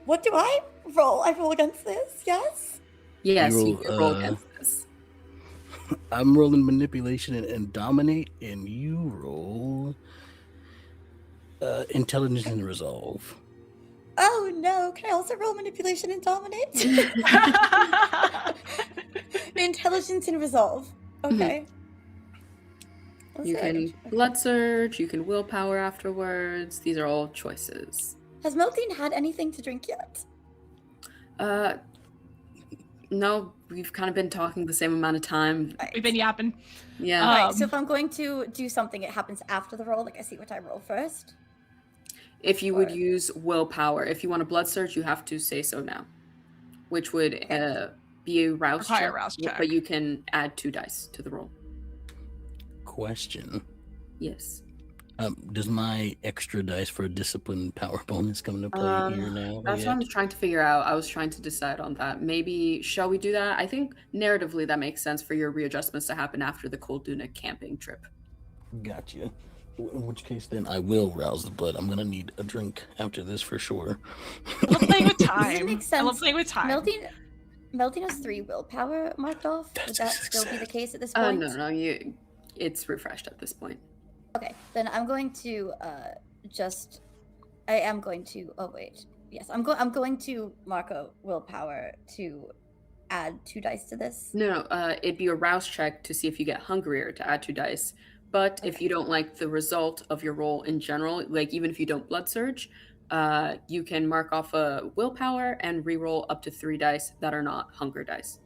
What do I roll? I roll against this. Yes. Yes, You you roll, can roll against this. I'm rolling manipulation and dominate, and you roll intelligence and resolve. Oh no! Can I also roll manipulation and dominate? Intelligence and resolve. Okay. You can blood surge, you can willpower afterwards. These are all choices. Has Mélidine had anything to drink yet? No, we've kind of been talking the same amount of time. We've been yapping. Yeah. Alright, so if I'm going to do something, it happens after the roll. Like I see what I roll first. If you would use willpower, if you want a blood surge, you have to say so now, which would be a rouse Require check, a rouse check. but you can add 2 dice to the roll. Question. Yes. Does my extra dice for a discipline power bonus come into play here now? That's what I'm trying to figure out. I was trying to decide on that. Maybe, shall we do that? I think narratively that makes sense for your readjustments to happen after the Kolduna camping trip. Gotcha. In which case, then I will rouse the blood. I'm gonna need a drink after this for sure. I love playing with Does it time. make sense? I love playing with time. Mélidine has 3 willpower marked off. Would That's that a still be the success. case at this point? No, it's refreshed at this point. Okay, then I'm going to I am going to. Oh wait, yes, I'm going to mark a willpower to add 2 dice to this. No, it'd be a rouse check to see if you get hungrier to add 2 dice. But if you don't like the result of your roll in general, like even if you don't blood surge, you can mark off a willpower and re-roll up to 3 dice that are not hunger dice.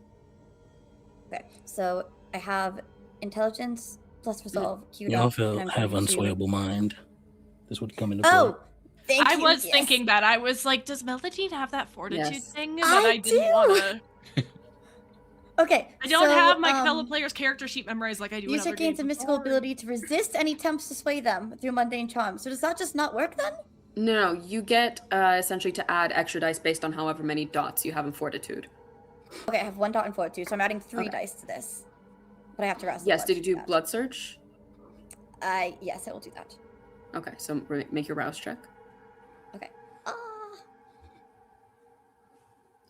Okay, so I have intelligence plus resolve queued You up. also and I'm have going to- unswayable mind. This would come into play. Oh, thank you. I was yes. thinking that. I was like, does Mélidine have that fortitude Yes. thing? But I I didn't do. want to. Okay, I don't so, have my fellow player's character sheet memorized like I do. in User other gains a games mystical before. ability to resist any attempts to sway them through mundane charms. So does that just not work then? No, you get essentially to add extra dice based on however many dots you have in fortitude. Okay, I have 1 dot in fortitude, so I'm adding 3 Okay. dice to this. But I have to rouse. Yes, did you do blood search? Yes, I will do that. Okay, so make your rouse check. Okay.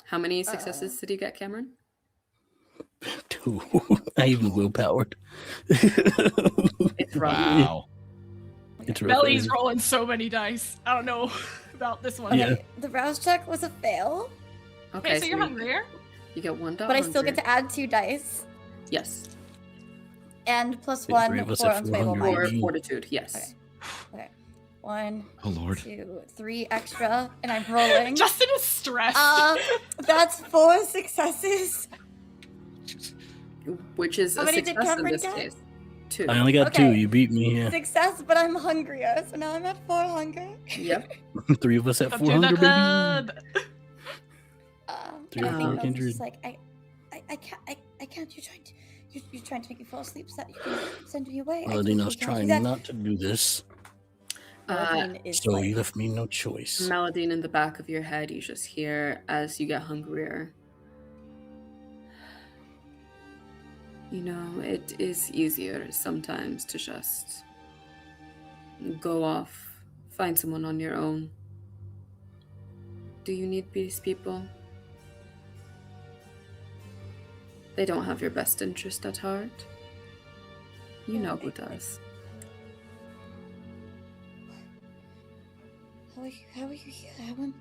How many successes did you get, Cameron? 2. I even willpowered. It's rough. Wow. It's real Belly's crazy. rolling so many dice. I don't know about this one. Okay, Yeah. the rouse check was a fail, Okay, so you're hungrier. You get 1 dot. but I still get hungry. to add 2 dice Yes. and plus The 1 three of us for at unswayable 400. Or mind. fortitude, yes. Okay. Okay, 1, Oh Lord. 2, 3 extra, and I'm rolling. Justin is stressed. That's 4 successes. Which is How a many did success in Cameron this get? case. 2. I only got Okay. 2. You beat me. Yeah. Success, but I'm hungrier, so now I'm at 4 hunger. Yep. 3 of us at Up to the 400, baby. club. Three or I four think I was kindred. just like, I can't. You're trying to make me fall asleep so that you can send me away. I Mélidine, I was can't do trying that. not to do this, Mélidine is so like, you left me no choice. Mélidine, in the back of your head, you just hear as you get hungrier. You know, it is easier sometimes to just go off, find someone on your own. Do you need these people? They don't have your best interest at heart. You know who does. How are you here? How am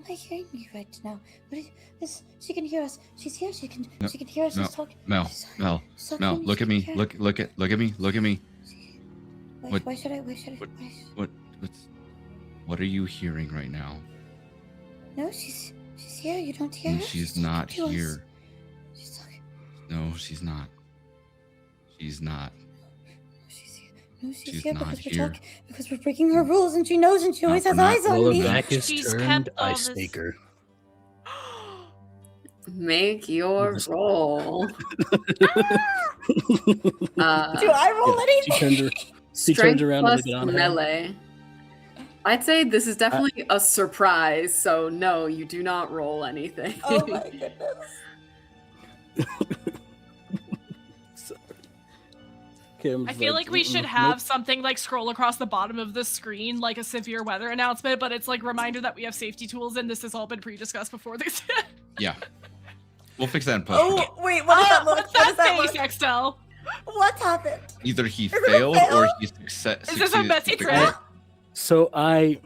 I hearing you right now? What is this? She can hear us. She's here. She can hear us. No, She's talking. Mel, she's talking- Mel, she's talking Mel, to look She at can me. hear- Look at me. Look at me. What- Why should I? What are you hearing right now? No, she's here. You don't hear And her? she's talking not to us. here. She's talking. No, she's not. She's not. She's here. No, she's She's here not because here. we're talking. Because we're breaking her rules, and she knows, and she always we're has not. eyes on Well, me. her back is She's turned. kept all I this- stake her. Make your Just- roll. Do I roll Yeah, anything? she turned her. She Strength turns around and plus look at Ángel. melee. I'd say this is definitely a surprise, so no, you do not roll anything. Oh my goodness. Sorry. Kim's I feel like we should "Mm-mm, have nope." something like scroll across the bottom of the screen, like a severe weather announcement, but it's like reminder that we have safety tools and this has all been pre-discussed before this. Yeah. We'll fix that in post. Oh wait, what does that look? What's What does that that face, look? Extell? What happened? Either he Is it a failed fail? or he success. Is this a messy succeeded. crit? So Oh my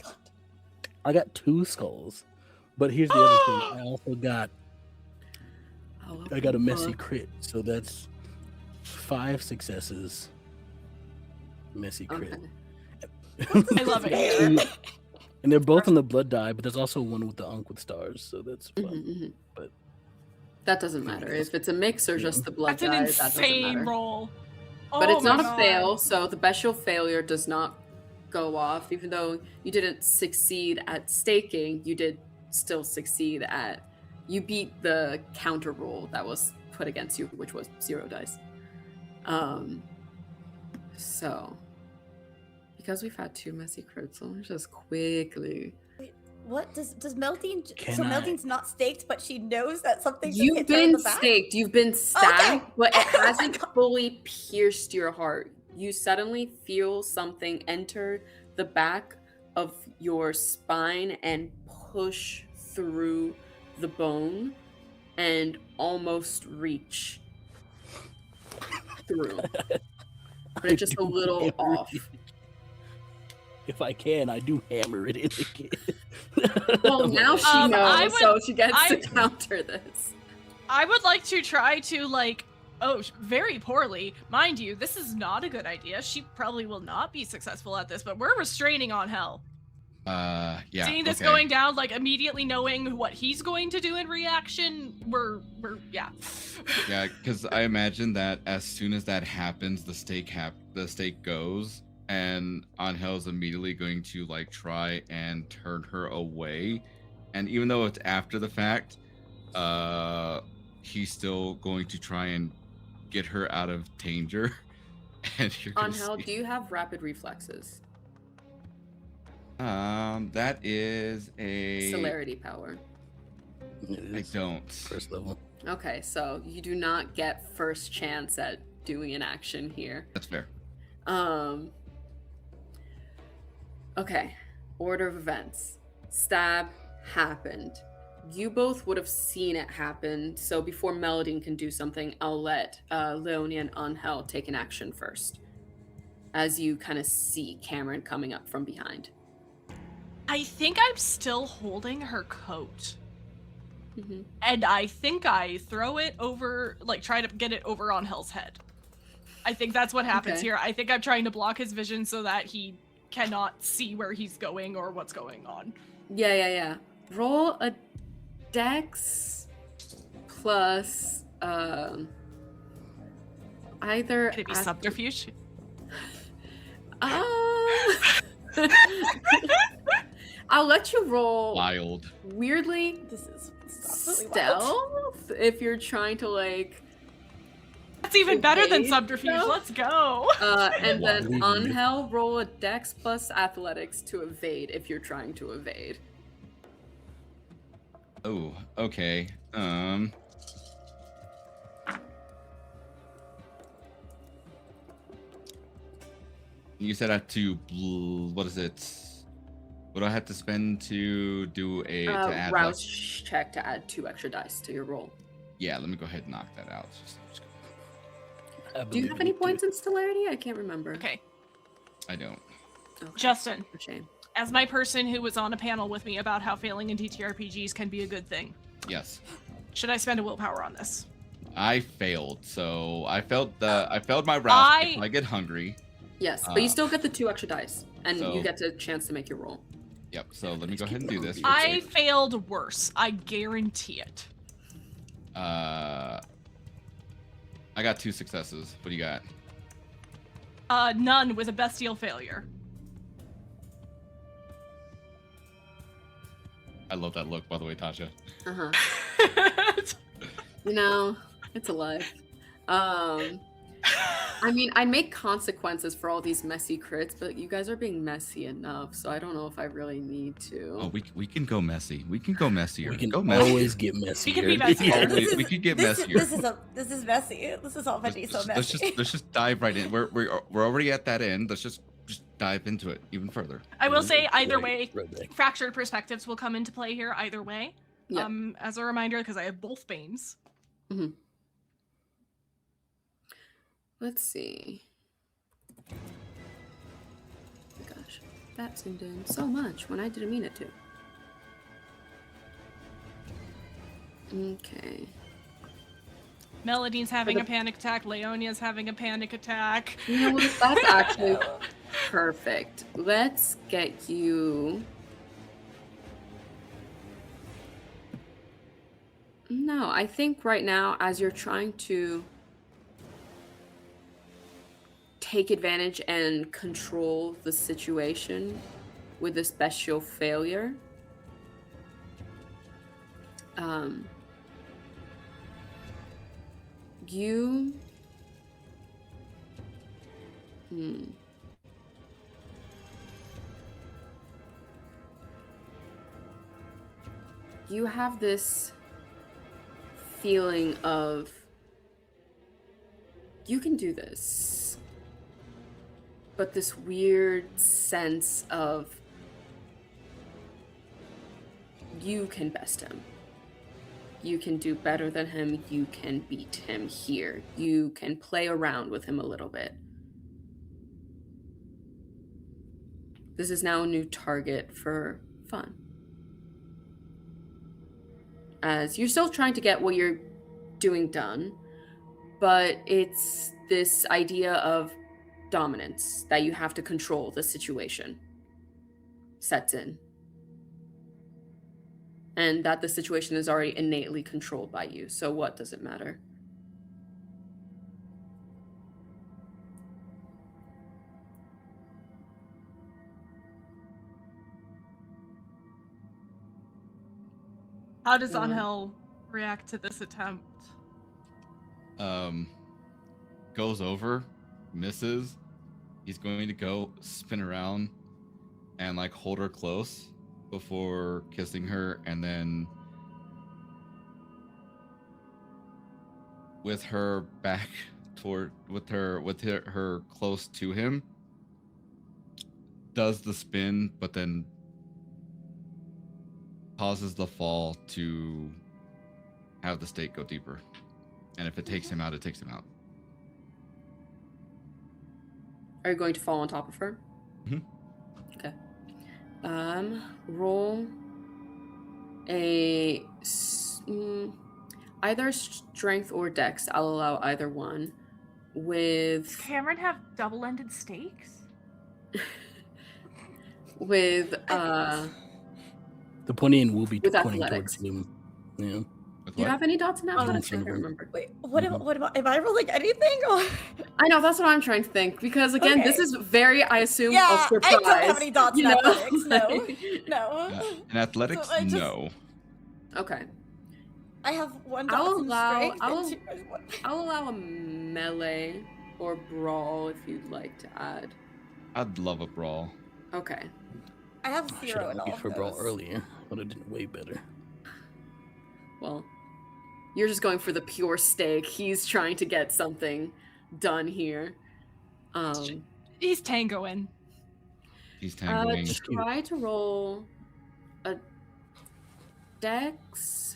god. I got 2 skulls, but here's the other thing. I also got a messy crit, so that's 5 successes. Messy crit. Okay. I love it here. Two- And they're both on the blood die, but there's also one with the Ankh with stars, so that's fun. Mhm, mhm. But- that doesn't matter. If it's a mix or just the blood That's an die, that doesn't insane matter. roll. But Oh it's my not a God. fail, so the bestial failure does not go off. Even though you didn't succeed at staking, you did still succeed at. You beat the counter roll that was put against you, which was 0 dice. So, because we've had 2 messy crits, let me just quickly. What does Mélidine? Can So I- Méldine's not staked, but she knows that something. just You've hit her in been the back? staked, you've been stabbed, Okay. but it Oh my hasn't God. fully pierced your heart. You suddenly feel something enter the back of your spine and push through the bone and almost reach through. But it's just a do little hammer off. it. If I can, I do hammer it in again. Well, now she I knows, would- so she gets I- to counter this. I would like to try to like, very poorly. Mind you, this is not a good idea. She probably will not be successful at this, but we're restraining Ángel. Yeah. Seeing this okay. going down, like immediately knowing what he's going to do in reaction, we're yeah. Yeah, because I imagine that as soon as that happens, the stake goes, and Angel's immediately going to like try and turn her away, and even though it's after the fact, he's still going to try and get her out of danger. And you're gonna Ángel, see. do you have rapid reflexes? That is a Celerity power. I don't. First level. Okay, so you do not get first chance at doing an action here. That's fair. Okay, order of events. Stab happened. You both would have seen it happen, so before Mélidine can do something, I'll let Leonia and Ángel take an action first. As you kind of see Cameron coming up from behind. I think I'm still holding her coat. Mm-hmm. And I think I throw it over, like try to get it over on Hell's head. I think that's what happens Okay. here. I think I'm trying to block his vision so that he cannot see where he's going or what's going on. Yeah. Roll a dex plus either Could it be subterfuge? I'll let you roll. Wild. Weirdly, This is absolutely wild. stealth if you're trying to like That's even better than evade subterfuge. stuff. Let's go. and then Wow. Ángel, roll a dex plus athletics to evade if you're trying to evade. Oh, okay. You said I have to. What is it? What do I have to spend to do to add? Rouse check to add 2 extra dice to your roll. Yeah, let me go ahead and knock that out. Do you have any points in Stellarity? I can't remember. Okay, I don't. Okay. Justin, For shame. as my person who was on a panel with me about how failing in TTRPGs can be a good thing, Yes, should I spend a willpower on this? I failed. So I failed my route. If I get hungry. Yes, but you still get the 2 extra dice, and so- you get the chance to make your roll. Yep. So let me go ahead and do this. I failed worse. I guarantee it. I got 2 successes. What do you got? None with a bestial failure. I love that look, by the way, Tasha. Uh-huh. You know, it's a life. I mean, I make consequences for all these messy crits, but you guys are being messy enough, so I don't know if I really need to. Oh, we can go messy. We can go messier. We can go messy. always get messier. can be messy. Yeah. Always- we could get messier. This is messy. This is already so messy. Let's just dive right in. We're already at that end. Let's just dive into it even further. I will say either Right, way, right. fractured perspectives will come into play here either way. Yeah. As a reminder, because I have both banes. Let's see. Oh my gosh, that zoomed in so much when I didn't mean it to. Okay. Melidine's having a panic attack. Leonia's having a panic attack. You know what? That's actually perfect. Let's get you. No, I think right now, as you're trying to take advantage and control the situation with this bestial failure, you you have this feeling of you can do this, but this weird sense of you can best him. You can do better than him. You can beat him here. You can play around with him a little bit. This is now a new target for fun. As you're still trying to get what you're doing done, but it's this idea of dominance, that you have to control the situation. sets in. And that the situation is already innately controlled by you. So what does it matter? How does Ángel react to this attempt? Goes over, misses. He's going to go spin around and like hold her close before kissing her, and then with her back with her close to him, does the spin, but then pauses the fall to have the stake go deeper. And if it takes him out, it takes him out. Are you going to fall on top of her? Mm-hmm. Okay. Roll a either strength or dex. I'll allow either one. With Does Cameron have double-ended stakes? with The pointy end will be With pointing athletics. towards him. Yeah. With do you what? have any dots in Oh, athletics? I that's can't right. remember. Wait, what am I rolling anything? Or... I know, that's what I'm trying to think. Because again, this Okay. is very, I assume, Yeah, a surprise. I don't have any dots in you know? athletics, no. Like- No. In athletics, So I just- no. Okay. I have one I'll dot in allow- strength I'll- and 2 is one. I'll allow a melee or brawl if you'd like to add. I'd love a brawl. Okay. I have I should 0 have in all waited of for brawl those. earlier. Would have done way better. Well, you're just going for the pure stake. He's trying to get something done here. He's tangoing. He's tangoing. Try to roll a dex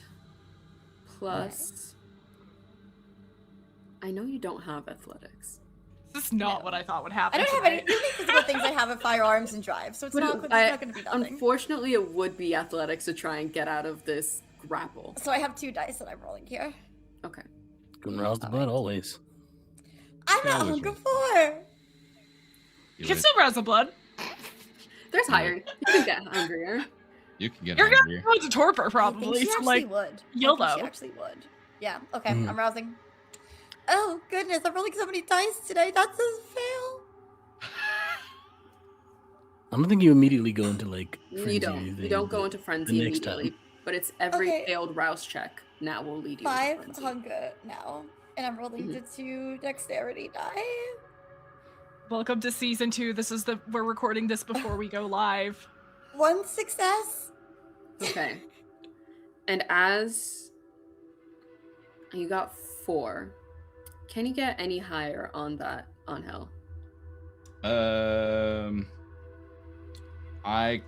plus. I know you don't have athletics. This is not No. what I thought would I happen. don't have any. tonight. The only physical things I have are firearms and drive, so it's But not going to be nothing. Unfortunately, it would be athletics to try and get out of this grapple. So I have 2 dice that I'm rolling here. Okay. Gonna rouse the blood always. I'm Yeah, not always hungry roll. for. You can still rouse the blood. There's higher. You can get hungrier. You can get You're gonna hungrier. go into torpor I think probably. she So actually like, would. I think YOLO. she actually would. Yeah. Okay. Mhm. I'm rousing. Oh goodness! I'm rolling so many dice today. That's a fail. I don't think you immediately go into like frenzy You or don't. You anything, don't go but into frenzy the next immediately. time. But it's every Okay. failed rouse check now will lead you into 5 frenzy. hunger now, and I'm rolling Mhm. the 2 dexterity die. welcome to season 2. We're recording this before we go live. 1 success. Okay. And as you got 4, can you get any higher on that on hell? I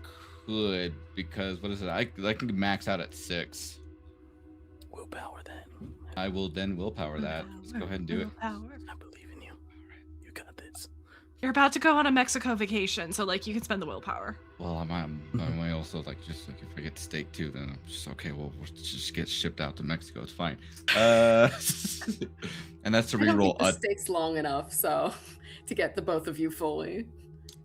could, because what is it? I can max out at 6. Willpower that. I will then willpower that. Let's go ahead and do it. Willpower. I believe in you. You got this. You're about to go on a Mexico vacation, so like you can spend the willpower. Well, I might also like just like if I get steak too, then I'm just okay. Well, we'll just get shipped out to Mexico. It's fine. And that's to I don't reroll. think the stakes long enough, so to get the both of you fully.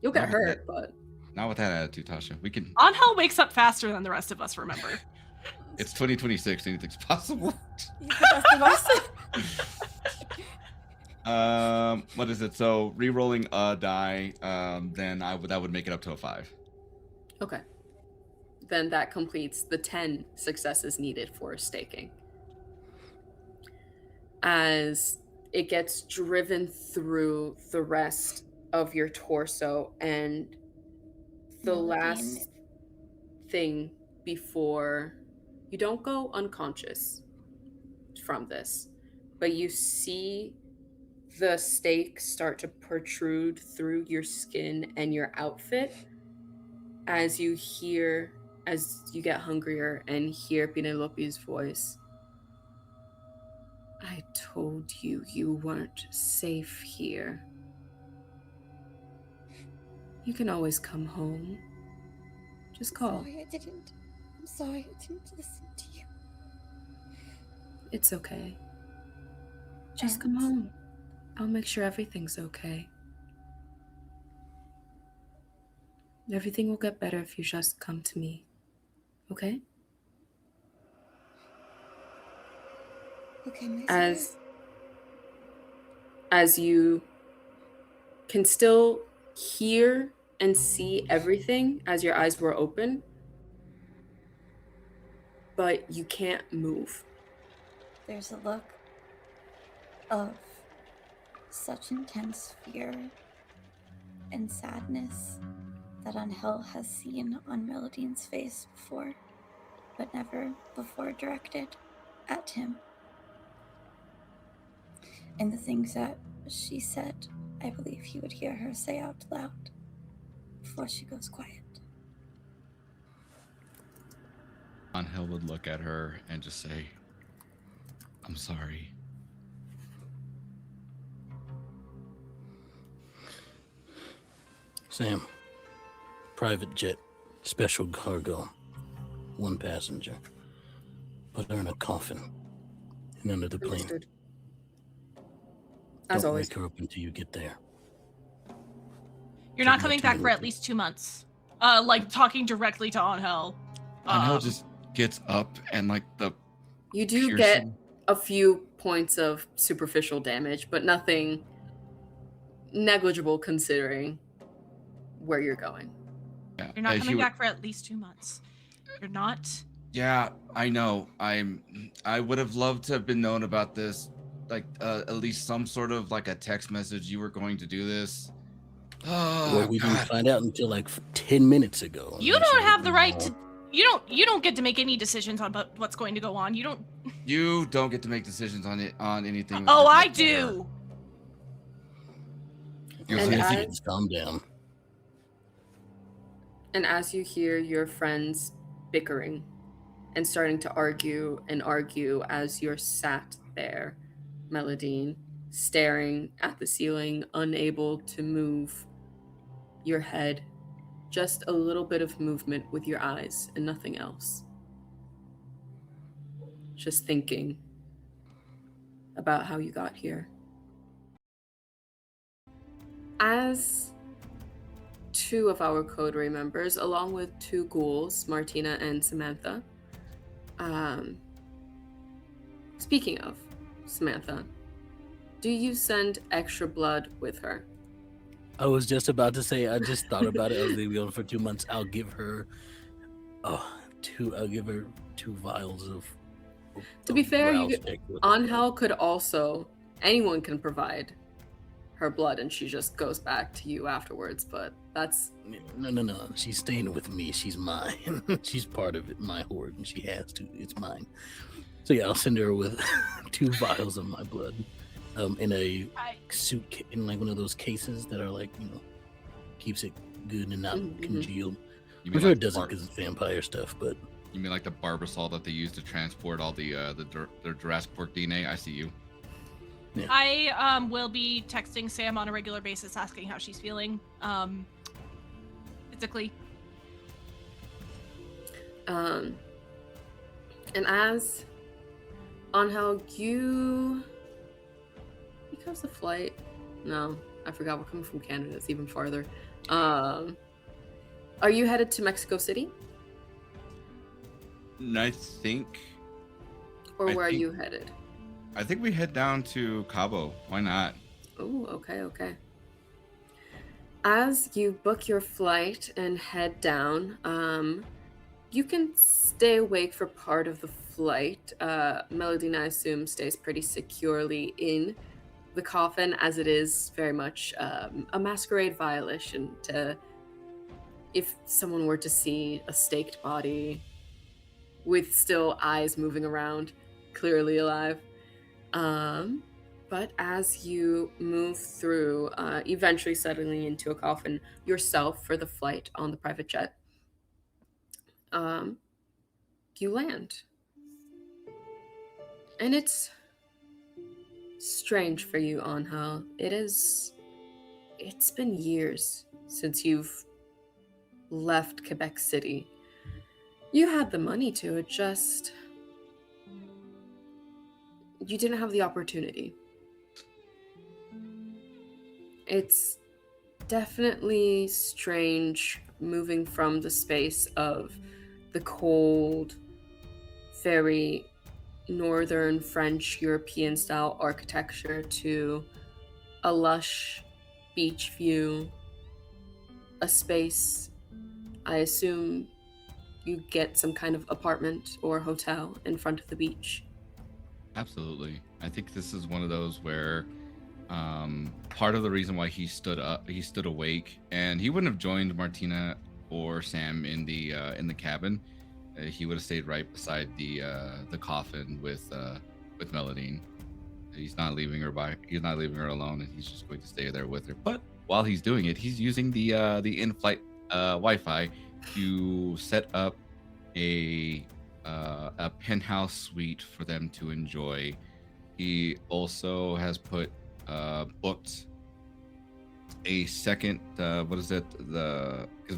You'll get Not hurt, but Not with that attitude, Tasha. We can. Ángel wakes up faster than the rest of us, remember? It's 2026. Anything's possible. He's the best of us. What is it? So re-rolling a die, then that would make it up to a 5. okay. Then that completes the 10 successes needed for staking. As it gets driven through the rest of your torso, and the Mélidine. last thing before you don't go unconscious from this, but you see the stake start to protrude through your skin and your outfit as you get hungrier and hear Penelope's voice. I told you you weren't safe here. You can always come home. Just call. Sorry, I didn't. I'm sorry, I didn't listen to you. It's okay. Just come And- home. I'll make sure everything's okay. Everything will get better if you just come to me. Okay? Okay, my As you can still hear and see everything as your eyes were open, but you can't move. There's a look of such intense fear and sadness that Ángel has seen on Mélidine's face before, but never before directed at him. And the things that she said, I believe he would hear her say out loud before she goes quiet. Ángel would look at her and just say, I'm sorry. Sam, private jet, special cargo, 1 passenger. Put her in a coffin and under the plane. Understood. As Don't always. wake her up until you get there. You're not coming back for at least 2 months. Like talking directly to Ángel. Ángel just gets up and like the You do get a few points of superficial damage, but nothing negligible considering where you're going. Yeah, You're not coming back for at least 2 months. You're not. Yeah, I know. I would have loved to have been known about this, like at least some sort of like a text message. You were going to do this. Oh, Well, we didn't find out until like 10 minutes ago. You don't have the right to. You don't get to make any decisions on what's going to go on. You don't. You don't get to make decisions on anything. Oh, I do. You're saying calm down. And as you hear your friends bickering and starting to argue as you're sat there, Mélidine, staring at the ceiling, unable to move your head, just a little bit of movement with your eyes and nothing else. Just thinking about how you got here. As 2 of our coterie members, along with 2 ghouls, Martina and Samantha. Speaking of Samantha, do you send extra blood with her? I was just about to say, I just thought about it. I was going to be on for 2 months. I'll give her 2 vials of. To be fair, Ángel could also, anyone can provide her blood and she just goes back to you afterwards, but that's... No. She's staying with me. She's mine. She's part of it, my horde, and she has to. It's mine. So yeah, I'll send her with 2 vials of my blood in a suit, in like one of those cases that are like, keeps it good and not congealed. I'm sure it doesn't because it's vampire stuff, but... You mean like the barbasol that they use to transport all the Jurassic Park DNA? I see you. Yeah. I will be texting Sam on a regular basis, asking how she's feeling, physically. And as Ángel, because the flight. No, I forgot. We're coming from Canada. It's even farther. Are you headed to Mexico City? I think. Or where are you headed? I think we head down to Cabo. Why not? Oh, okay. As you book your flight and head down, you can stay awake for part of the flight. Mélidine, I assume, stays pretty securely in the coffin, as it is very much a masquerade violation to, if someone were to see a staked body with still eyes moving around, clearly alive. But as you move through, eventually settling into a coffin yourself for the flight on the private jet, you land. And it's strange for you, Ángel. It's been years since you've left Quebec City. You had the money to, it just... you didn't have the opportunity. It's definitely strange moving from the space of the cold, very northern French European style architecture to a lush beach view, a space. I assume you get some kind of apartment or hotel in front of the beach. Absolutely. I think this is one of those where part of the reason why he stood awake, and he wouldn't have joined Martina or Sam in the cabin. He would have stayed right beside the coffin with Mélidine. He's not leaving her alone, and he's just going to stay there with her. But while he's doing it, he's using the in-flight Wi-Fi to set up a penthouse suite for them to enjoy. He also has booked a second because this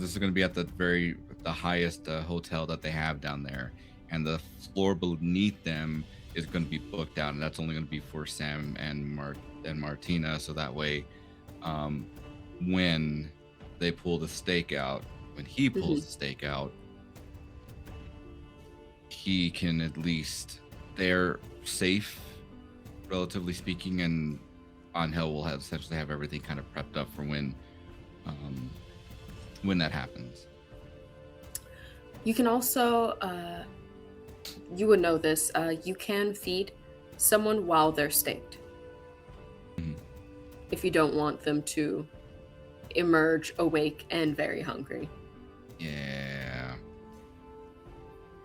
is going to be at the highest hotel that they have down there, and the floor beneath them is going to be booked out, and that's only going to be for Sam and Martina, so that way when they pull the stake out, when he pulls the stake out, he can at least, they're safe, relatively speaking, and Ángel will essentially have everything kind of prepped up for when that happens. You can also, you would know this, you can feed someone while they're staked. Mm-hmm. If you don't want them to emerge awake and very hungry. Yeah.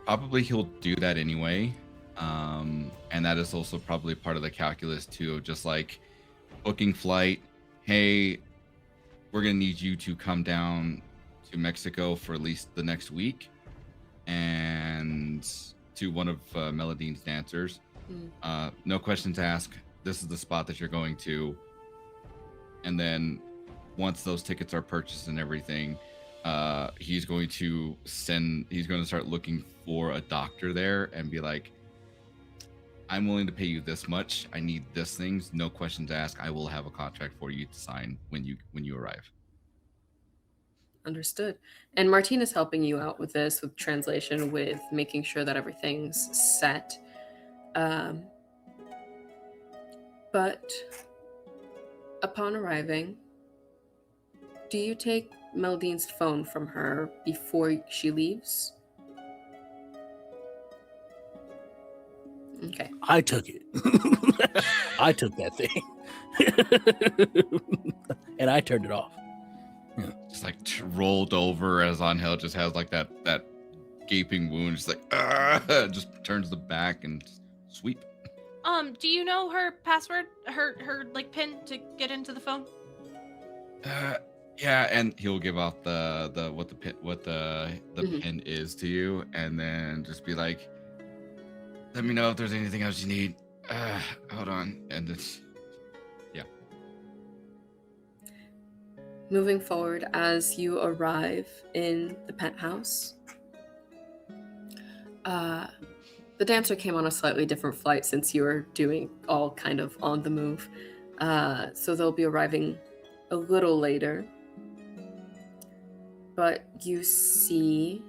Probably he'll do that anyway. And that is also probably part of the calculus too, of just like booking flight. Hey, we're going to need you to come down to Mexico for at least the next week. And to one of Mélidine's dancers. No questions asked. This is the spot that you're going to. And then once those tickets are purchased and everything, he's going to start looking for a doctor there and be like, I'm willing to pay you this much. I need this things. No questions asked. I will have a contract for you to sign when you arrive. Understood. And Martina's helping you out with this, with translation, with making sure that everything's set. But upon arriving, do you take Mélidine's phone from her before she leaves? Okay. I took it. I took that thing. And I turned it off. Yeah. Just like rolled over as Ángel just has like that gaping wound, just like just turns the back and sweep. Do you know her password, her like pin to get into the phone? Yeah, and he'll give out what the pin is to you, and then just be like, let me know if there's anything else you need. Hold on, and it's Moving forward, as you arrive in the penthouse, the dancer came on a slightly different flight since you were doing all kind of on the move. So they'll be arriving a little later. But you see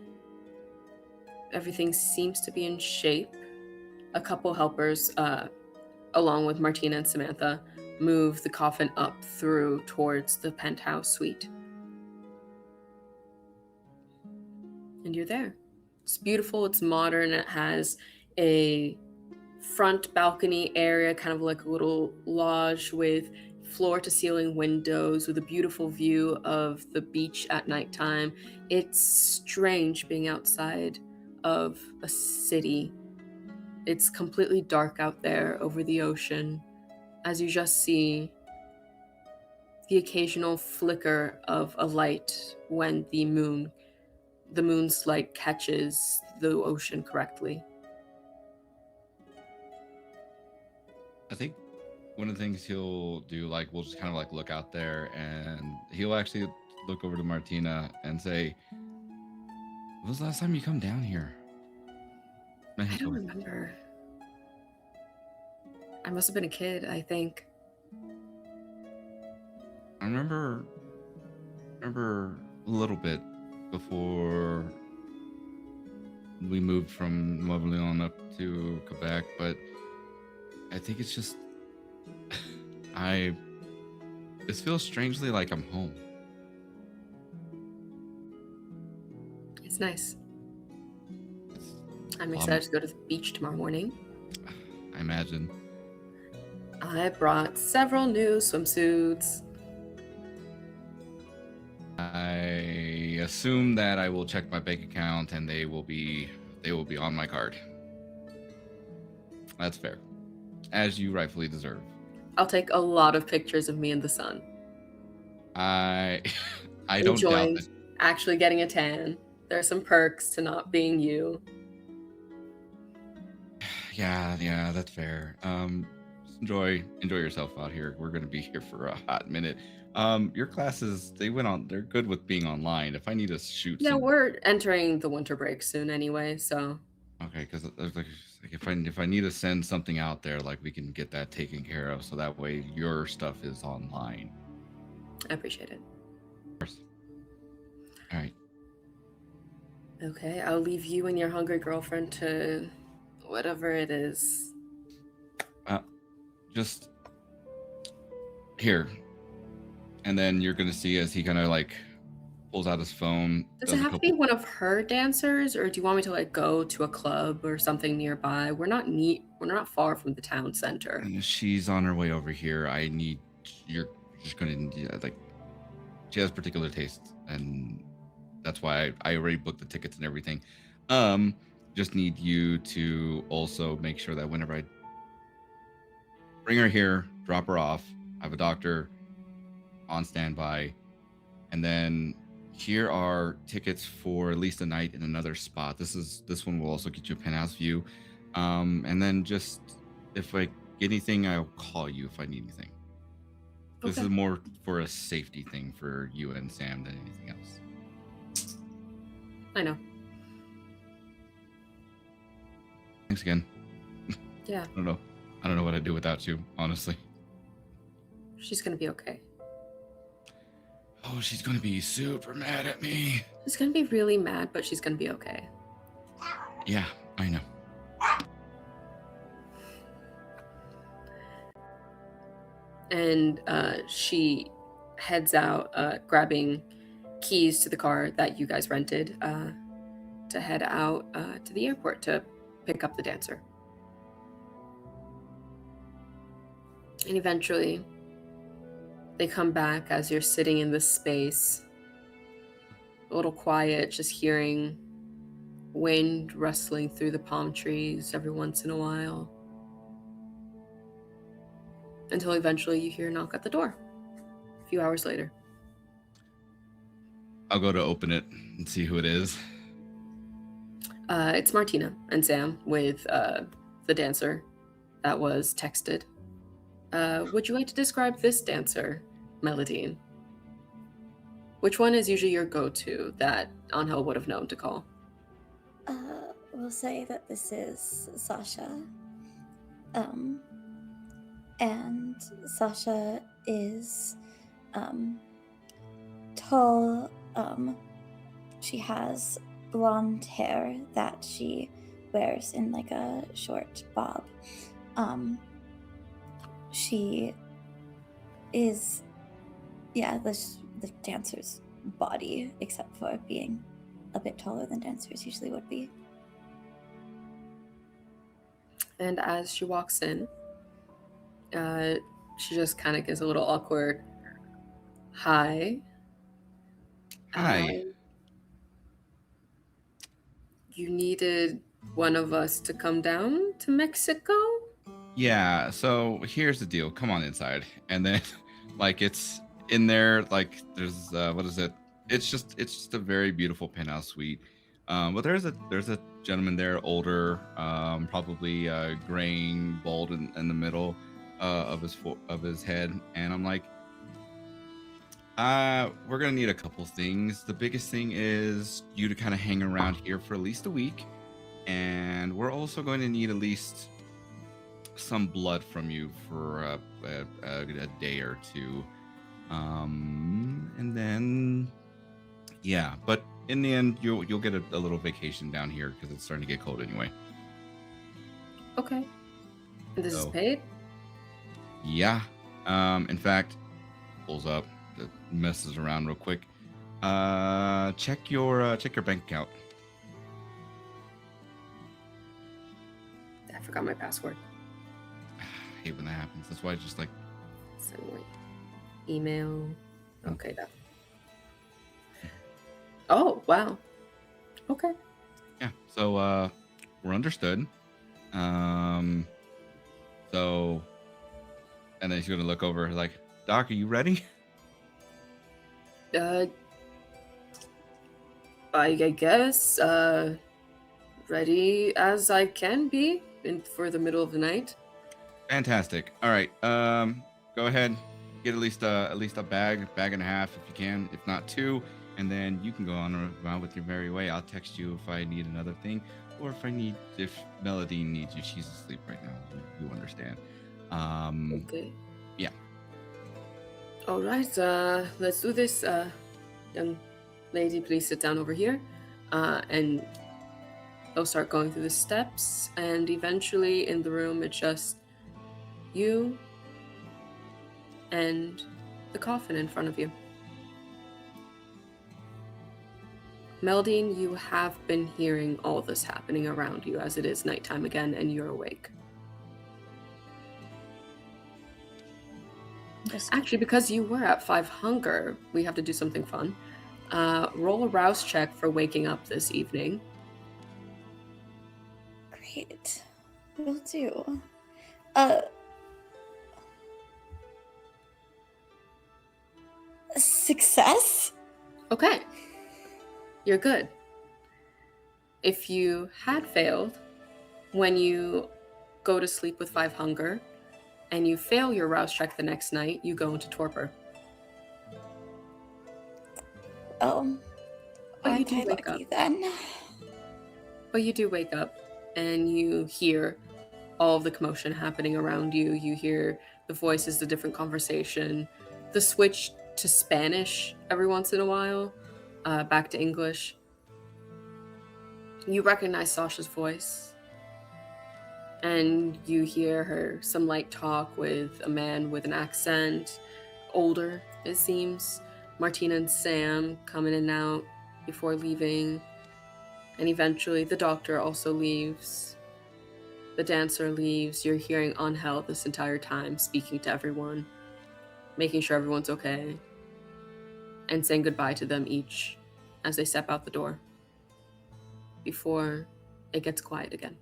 everything seems to be in shape. A couple helpers, along with Martina and Samantha, move the coffin up through towards the penthouse suite. And you're there. It's beautiful, it's modern, it has a front balcony area, kind of like a little lodge with floor to ceiling windows with a beautiful view of the beach at nighttime. It's strange being outside of a city. It's completely dark out there over the ocean, as you just see the occasional flicker of a light when the moon's light catches the ocean correctly. I think one of the things he'll do, like, we'll just kind of like look out there, and he'll actually look over to Martina and say, when was the last time you come down here? I don't remember. I must have been a kid, I think. I remember a little bit. before we moved from Mélidine up to Quebec, but I think it's just this feels strangely like I'm home. It's nice. I'm Um, excited to go to the beach tomorrow morning. I imagine. I brought several new swimsuits. I assume that I will check my bank account and they will be on my card. That's fair. As you rightfully deserve. I'll take a lot of pictures of me in the sun. I don't doubt Enjoying that. actually getting a tan. There are some perks to not being you. Yeah, that's fair. Enjoy yourself out here. We're gonna be here for a hot minute. Your classes, they're good with being online. If I need to shoot Yeah, some, we're entering the winter break soon anyway, so okay, because like if I need to send something out there, like we can get that taken care of, so that way your stuff is online. I appreciate it. Of course. All right. Okay, I'll leave you and your hungry girlfriend to whatever it is. Just here, and then you're gonna see as he kind of like pulls out his phone. Does it have to be one of her dancers, or do you want me to like go to a club or something nearby? We're not far from the town center. She's on her way over here. You're just gonna like. She has particular tastes, and that's why I already booked the tickets and everything. Just need you to also make sure that whenever I bring her here, drop her off, I have a doctor on standby, and then here are tickets for at least a night in another spot. This one will also get you a penthouse view, and then just if I get anything, I'll call you if I need anything. This is more for a safety thing for you and Sam than anything else. I know. Thanks again. Yeah. I don't know what I'd do without you, honestly. She's gonna be okay. Oh, she's gonna be super mad at me. She's gonna be really mad, but she's gonna be okay. Yeah, I know. And she heads out, grabbing keys to the car that you guys rented, to head out to the airport to pick up the dancer. And eventually, they come back as you're sitting in this space, a little quiet, just hearing wind rustling through the palm trees every once in a while. Until eventually you hear a knock at the door a few hours later. I'll go to open it and see who it is. It's Martina and Sam with the dancer that was texted. Would you like to describe this dancer, Mélidine? Which one is usually your go-to that Ángel would have known to call? We'll say that this is Sasha. And Sasha is tall. She has blonde hair that she wears in like a short bob. She is, the dancer's body, except for being a bit taller than dancers usually would be. And as she walks in, she just kind of gives a little awkward hi. Hi. You needed one of us to come down to Mexico? Yeah, so here's the deal. Come on inside. And then like it's in there, like there's what is it? It's just a very beautiful penthouse suite. But there's a gentleman there, older, probably graying, bald in the middle of his head, and I'm like, we're gonna need a couple things. The biggest thing is you to kind of hang around here for at least a week, and we're also going to need at least some blood from you for a day or two, and then yeah, but in the end, you'll get a little vacation down here because it's starting to get cold anyway. Okay. And this is So- paid? Yeah. In fact, pulls up, messes around real quick. Check your bank account. I forgot my password. I hate when that happens. That's why I just like. Send me email. Okay, that. Oh, wow. Okay. Yeah. So we're understood. So, and then he's gonna look over like, Doc, are you ready? I guess, ready as I can be for the middle of the night. Fantastic. All right. Go ahead. Get at least a bag and a half if you can, if not two, and then you can go on around with your merry way. I'll text you if I need another thing, or if Mélidine needs you. She's asleep right now. You understand. Okay. Yeah. All right. Let's do this. Young lady, please sit down over here. And they'll start going through the steps, and eventually in the room it's just you and the coffin in front of you. Mélidine, you have been hearing all this happening around you as it is nighttime again and you're awake. Actually, because you were at 5 hunger, we have to do something fun. Roll a rouse check for waking up this evening. Great. Will do. Success? Okay. You're good. If you had failed, when you go to sleep with 5 hunger, and you fail your rouse check the next night, you go into torpor. Oh. But you Aren't do I wake lucky up. then? But you do wake up, and you hear all of the commotion happening around you. You hear the voices, the different conversation, the switch to Spanish every once in a while, back to English. You recognize Sasha's voice, and you hear her some light talk with a man with an accent, older it seems. Martina and Sam come in and out before leaving, and eventually the doctor also leaves. The dancer leaves. You're hearing Ángel this entire time speaking to everyone, making sure everyone's okay, and saying goodbye to them each as they step out the door before it gets quiet again.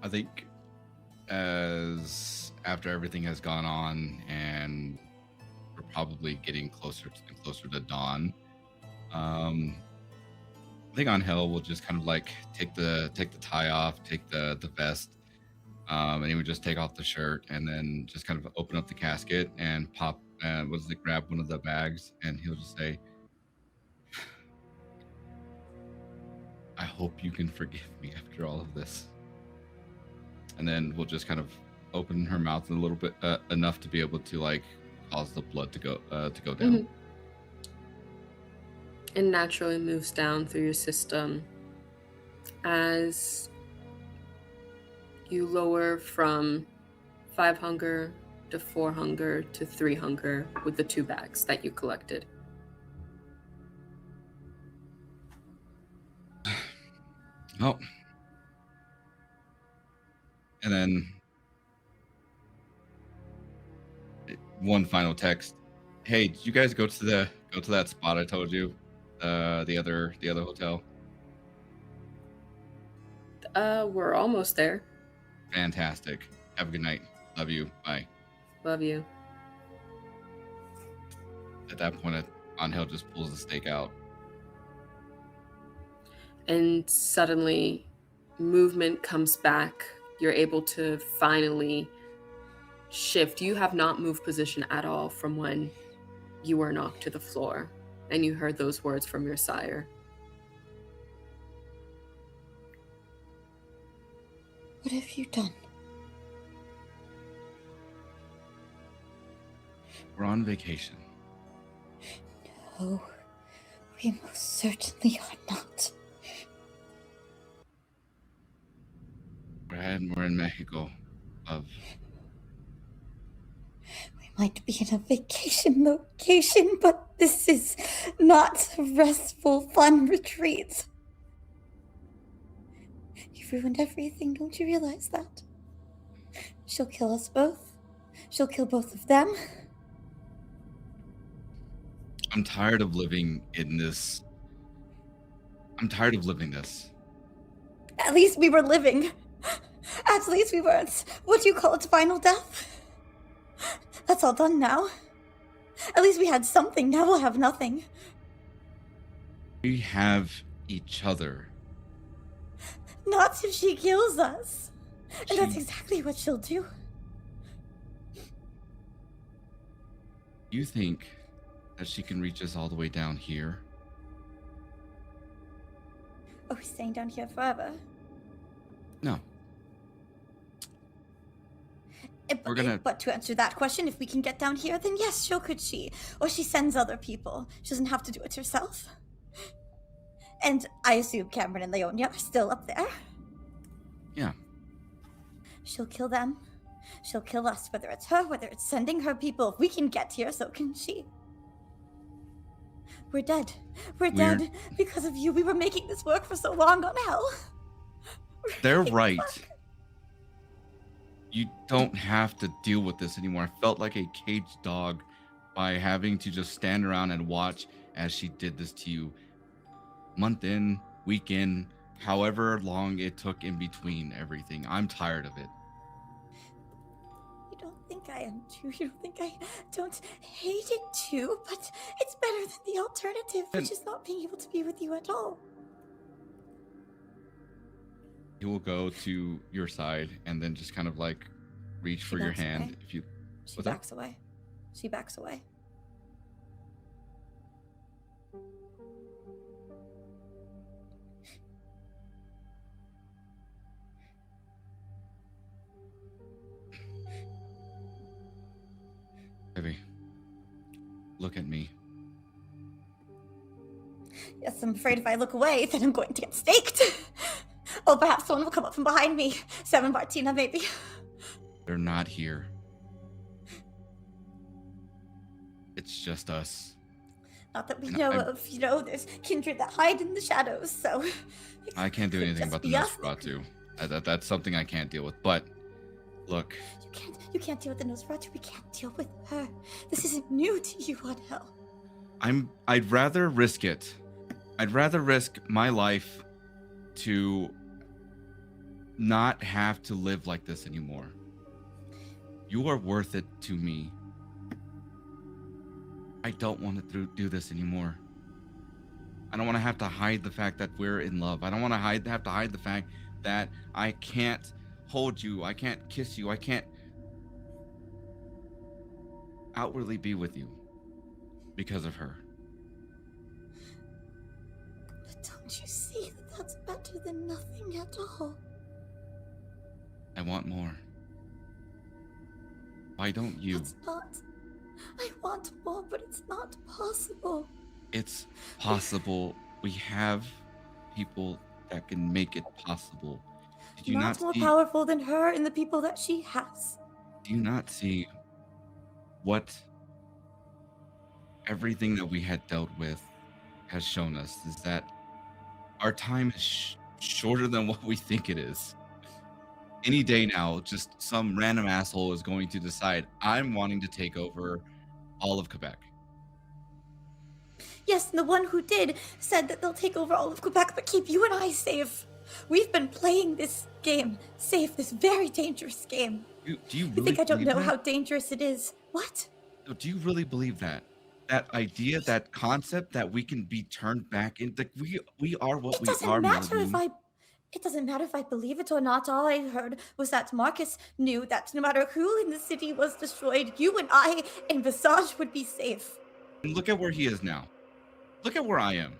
I think as after everything has gone on and we're probably getting closer and closer to dawn, I think Ángel will just kind of like take the tie off, take the vest, and he would just take off the shirt and then just kind of open up the casket and pop, grab one of the bags, and he'll just say, I hope you can forgive me after all of this. And then we'll just kind of open her mouth a little bit, enough to be able to like cause the blood to go down. Mm-hmm. It naturally moves down through your system as you lower from 5 hunger to 4 hunger to 3 hunger with the 2 bags that you collected. Oh. And then one final text. Hey, did you guys go to that spot I told you? The other hotel? We're almost there. Fantastic. Have a good night. Love you. Bye. Love you. At that point, Ángel just pulls the stake out. And suddenly, movement comes back. You're able to finally shift. You have not moved position at all from when you were knocked to the floor and you heard those words from your sire. What have you done? We're on vacation. No, we most certainly are not. We're in Mexico. Love. We might be in a vacation location, but this is not a restful, fun retreat. You've ruined everything, don't you realize that? She'll kill us both. She'll kill both of them. I'm tired of living in this. I'm tired of living this. At least we were living. At least we weren't, what do you call it, final death? That's all done now. At least we had something, now we'll have nothing. We have each other. Not if she kills us. And that's exactly what she'll do. You think that she can reach us all the way down here? Are we staying down here forever? No. But to answer that question, if we can get down here, then yes, so could she. Or she sends other people. She doesn't have to do it herself. And I assume Cameron and Leonia are still up there. Yeah. She'll kill them. She'll kill us, whether it's her, whether it's sending her people. If we can get here, so can she. We're dead. We're dead because of you. We were making this work for so long on hell. They're right. You don't have to deal with this anymore. I felt like a caged dog by having to just stand around and watch as she did this to you. Month in, week in, however long it took in between everything. I'm tired of it. You don't think I am too. You don't think I don't hate it too, but it's better than the alternative, which is not being able to be with you at all. He will go to your side and then just kind of like reach for your hand. Away. If you She backs away. She backs away. Baby, look at me. Yes, I'm afraid if I look away, then I'm going to get staked. Oh, perhaps someone will come up from behind me. Seven Martina, maybe. They're not here. It's just us. Not that we know of, there's kindred that hide in the shadows, so... I can't do anything about the Nosferatu. That's something I can't deal with, but... Look... You can't deal with the Nosferatu, we can't deal with her. This isn't new to you, what hell? I'd rather risk it. I'd rather risk my life to not have to live like this anymore. You are worth it to me. I don't want to do this anymore. I don't want to have to hide the fact that we're in love. I don't want to have to hide the fact that I can't hold you. I can't kiss you. I can't outwardly be with you because of her. But don't you see that that's better than nothing at all? I want more. Why don't you? It's not. I want more, but it's not possible. It's possible. We have people that can make it possible. Did you not more see, powerful than her and the people that she has. Do you not see what everything that we had dealt with has shown us is that our time is shorter than what we think it is. Any day now, just some random asshole is going to decide, I'm wanting to take over all of Quebec. Yes, and the one who did said that they'll take over all of Quebec, but keep you and I safe. We've been playing this game safe, this very dangerous game. Do you really You think I don't know that? how dangerous it is? What? Do you really believe that? That idea, that concept that we can be turned back into, we are what we are. It doesn't matter if I believe it or not. All I heard was that Marcus knew that no matter who in the city was destroyed, you and I and Visage would be safe. And look at where he is now. Look at where I am.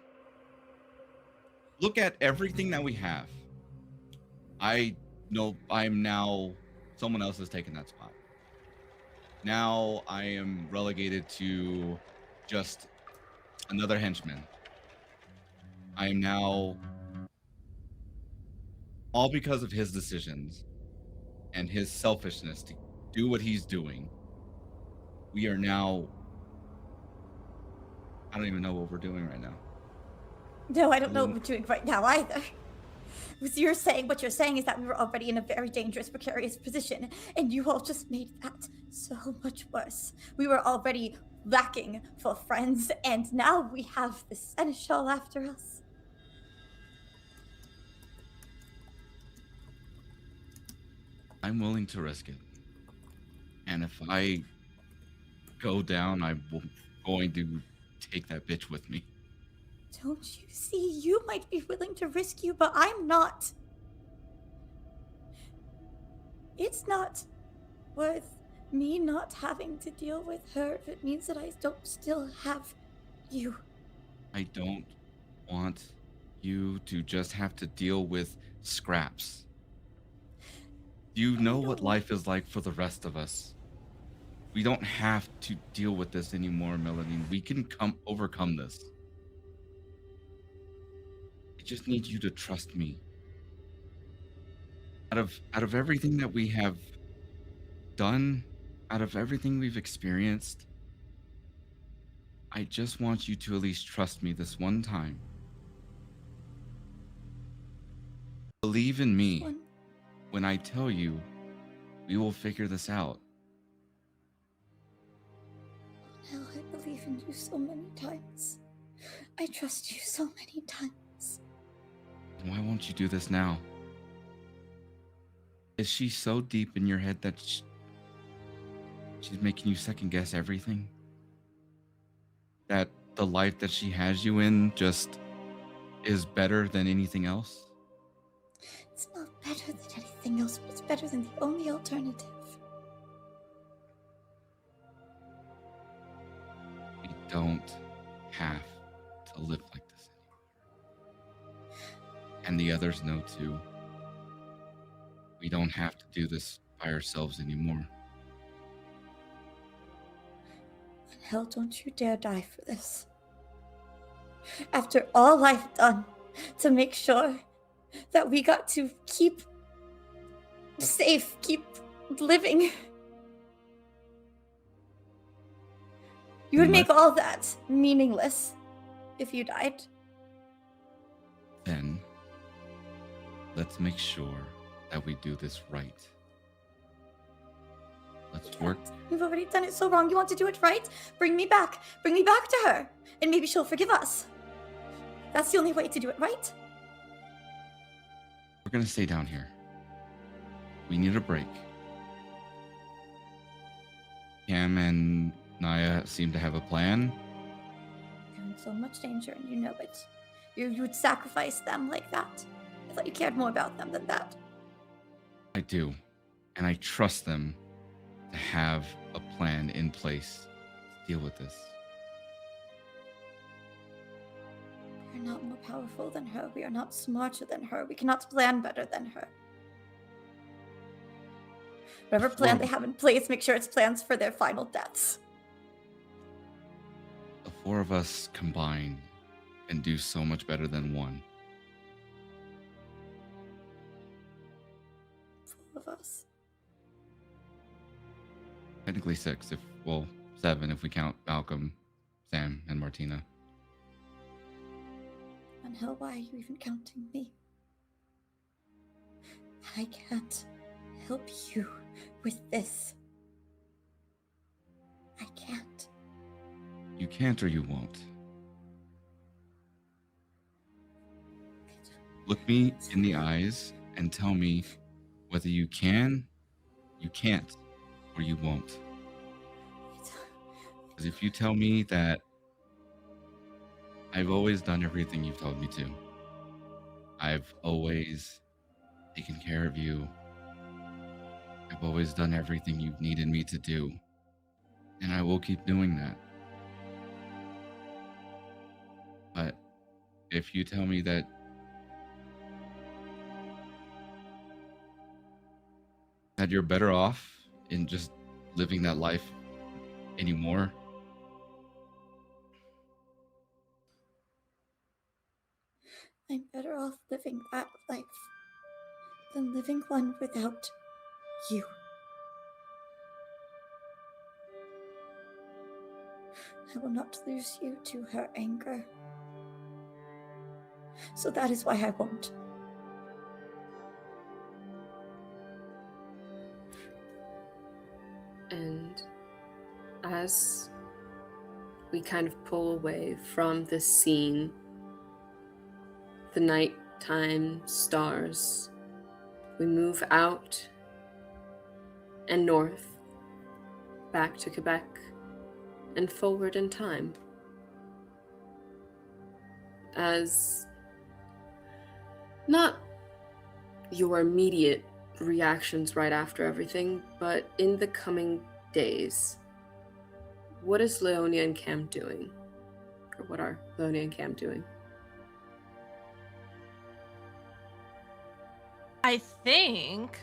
Look at everything that we have. I know I'm now, someone else has taken that spot. now I am relegated to just another henchman. I am now, all because of his decisions and his selfishness to do what he's doing. We are now, I don't even know what we're doing right now. No, I don't know what we're doing right now either. What you're saying is that we were already in a very dangerous, precarious position, and you all just made that so much worse. We were already lacking for friends, and now we have the seneschal after us. I'm willing to risk it. And if I go down, I'm going to take that bitch with me. Don't you see? You might be willing to risk you, but I'm not. It's not worth me not having to deal with her if it means that I don't still have you. I don't want you to just have to deal with scraps. You know what life is like for the rest of us. We don't have to deal with this anymore, Mélidine. We can overcome this. I just need you to trust me. Out of everything that we have done, out of everything we've experienced, I just want you to at least trust me this one time. Believe in me. When I tell you, we will figure this out. Hell, I believe in you so many times. I trust you so many times. Why won't you do this now? Is she so deep in your head that she's making you second guess everything? That the life that she has you in just is better than anything else? It's not better than anything else, but it's better than the only alternative. We don't have to live like this anymore. And the others know too. We don't have to do this by ourselves anymore. Hell, don't you dare die for this. After all I've done to make sure that we got to keep safe, keep living. You would make all that meaningless if you died. Then, let's make sure that we do this right. Let's work. We've already done it so wrong. You want to do it right? Bring me back. Bring me back to her. And maybe she'll forgive us. That's the only way to do it right. We're gonna stay down here. We need a break. Cam and Naya seem to have a plan. They're in so much danger and you know it. You would sacrifice them like that. I thought you cared more about them than that. I do. And I trust them to have a plan in place to deal with this. We are not more powerful than her. We are not smarter than her. We cannot plan better than her. Whatever plan they have in place, make sure it's plans for their final deaths. The four of us combined can do so much better than one. 4 of us. Technically 6, 7 if we count Malcolm, Sam, and Martina. And hell, why are you even counting me? I can't help you with this. I can't. You can't or you won't. Look me in the eyes and tell me whether you can, you can't, or you won't. Because if you tell me that I've always done everything you've told me to, I've always taken care of you, I've always done everything you've needed me to do, and I will keep doing that. But if you tell me that you're better off in just living that life anymore. I'm better off living that life than living one without you. I will not lose you to her anger. So that is why I won't. And as we kind of pull away from this scene, the nighttime stars, we move out and north, back to Quebec, and forward in time. As not your immediate reactions right after everything, but in the coming days, what is Leonia and Cam doing? Or what are Leonia and Cam doing? I think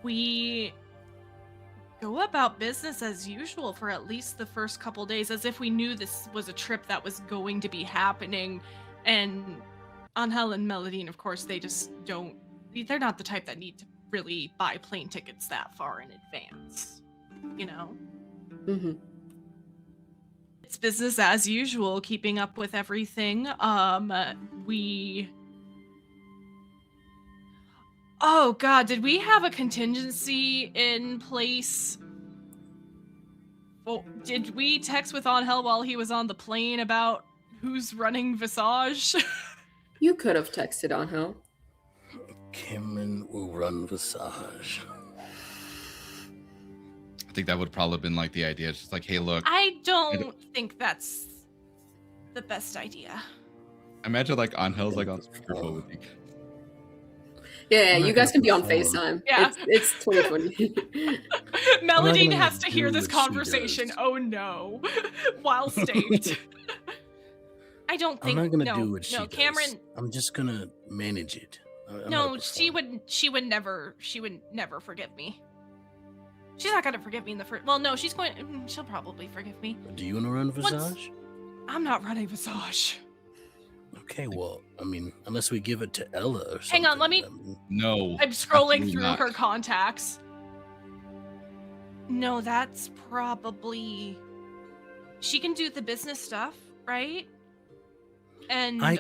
we go about business as usual for at least the first couple days, as if we knew this was a trip that was going to be happening. And Ángel and Mélidine, of course, they're not the type that need to really buy plane tickets that far in advance, you know? Mm-hmm. It's business as usual, keeping up with everything. Oh god, did we have a contingency in place? Oh, did we text with Ángel while he was on the plane about who's running Visage? You could have texted Ángel. Cameron will run Visage. I think that would probably have been like the idea. It's just like, hey, look. I don't think that's the best idea. Imagine like Angel's like on speakerphone with you. Yeah, I'm you not guys can gonna be on perform. FaceTime. Yeah. It's 2020. Mélidine gonna has to do hear this what she conversation. does. Oh no. While staked. I don't I'm think not gonna no, do what she no, does. Cameron. I'm just gonna manage it. I'm No, not she would never forgive me. She's not gonna forgive me in the first. Well, no, she'll probably forgive me. Do you want to run Visage? I'm not running Visage. Okay, well, I mean, unless we give it to Ella or something. Hang on, let me- I mean, No. I'm scrolling absolutely through not. her contacts. No, that's probably. She can do the business stuff, right? And I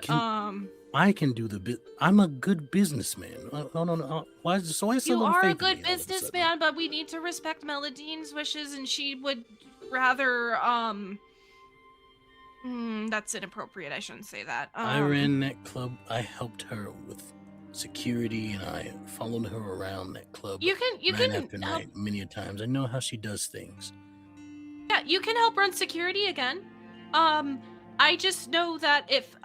can do the bit. I'm a good businessman. No. Why? So I still you don't are a faith in good me all of a sudden. businessman, but we need to respect Melidine's wishes, and she would rather that's inappropriate. I shouldn't say that. I ran that club. I helped her with security, and I followed her around that club. You night can after help, night, many a times. I know how she does things. yeah, you can help run security again. I just know that if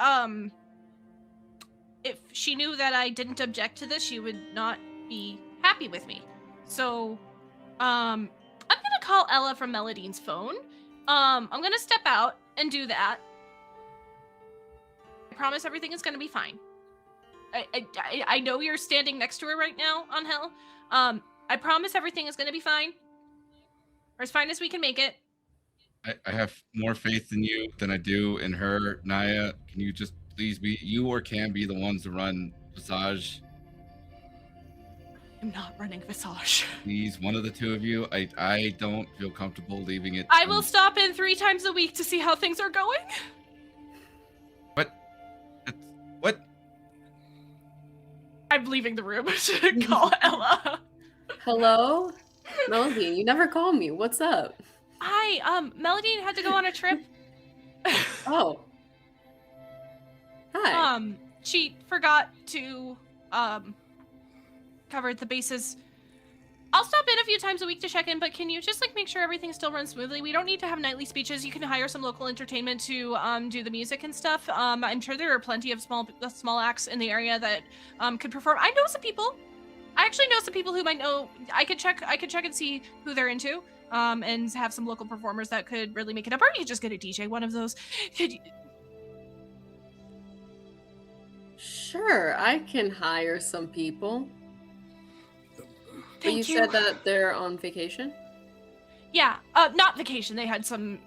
she knew that I didn't object to this, she would not be happy with me. So, I'm gonna call Ella from Melidine's phone. I'm gonna step out and do that. I promise everything is gonna be fine. I know you're standing next to her right now, Ángel. I promise everything is gonna be fine. Or as fine as we can make it. I have more faith in you than I do in her. Naya, can you just please be, you or Cam be the ones to run Visage? I'm not running Visage. Please, one of the two of you. I don't feel comfortable leaving it. I will stop in 3 times a week to see how things are going. What? I'm leaving the room to call Ella. Hello? Mélidine, you never call me. What's up? Hi, Mélidine had to go on a trip. Oh. Hi. She forgot to, cover the bases. I'll stop in a few times a week to check in, but can you just, make sure everything still runs smoothly? We don't need to have nightly speeches. You can hire some local entertainment to, do the music and stuff. I'm sure there are plenty of small acts in the area that, could perform. I know some people. I actually know some people who might know. I could check and see who they're into. And have some local performers that could really make it up. Or you could just get a DJ, one of those. Sure, I can hire some people. Thank But you you. said that they're on vacation? Yeah, not vacation. They had some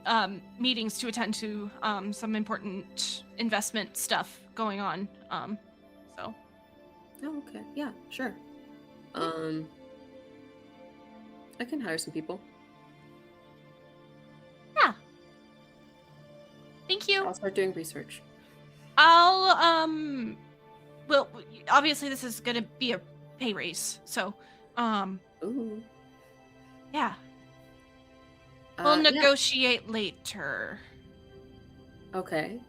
meetings to attend to, some important investment stuff going on. So. Oh, okay. Yeah, sure. I can hire some people. Yeah. Thank you. I'll start doing research. Well, obviously this is gonna be a pay raise, so, Ooh. yeah. We'll Yeah. negotiate later. Okay.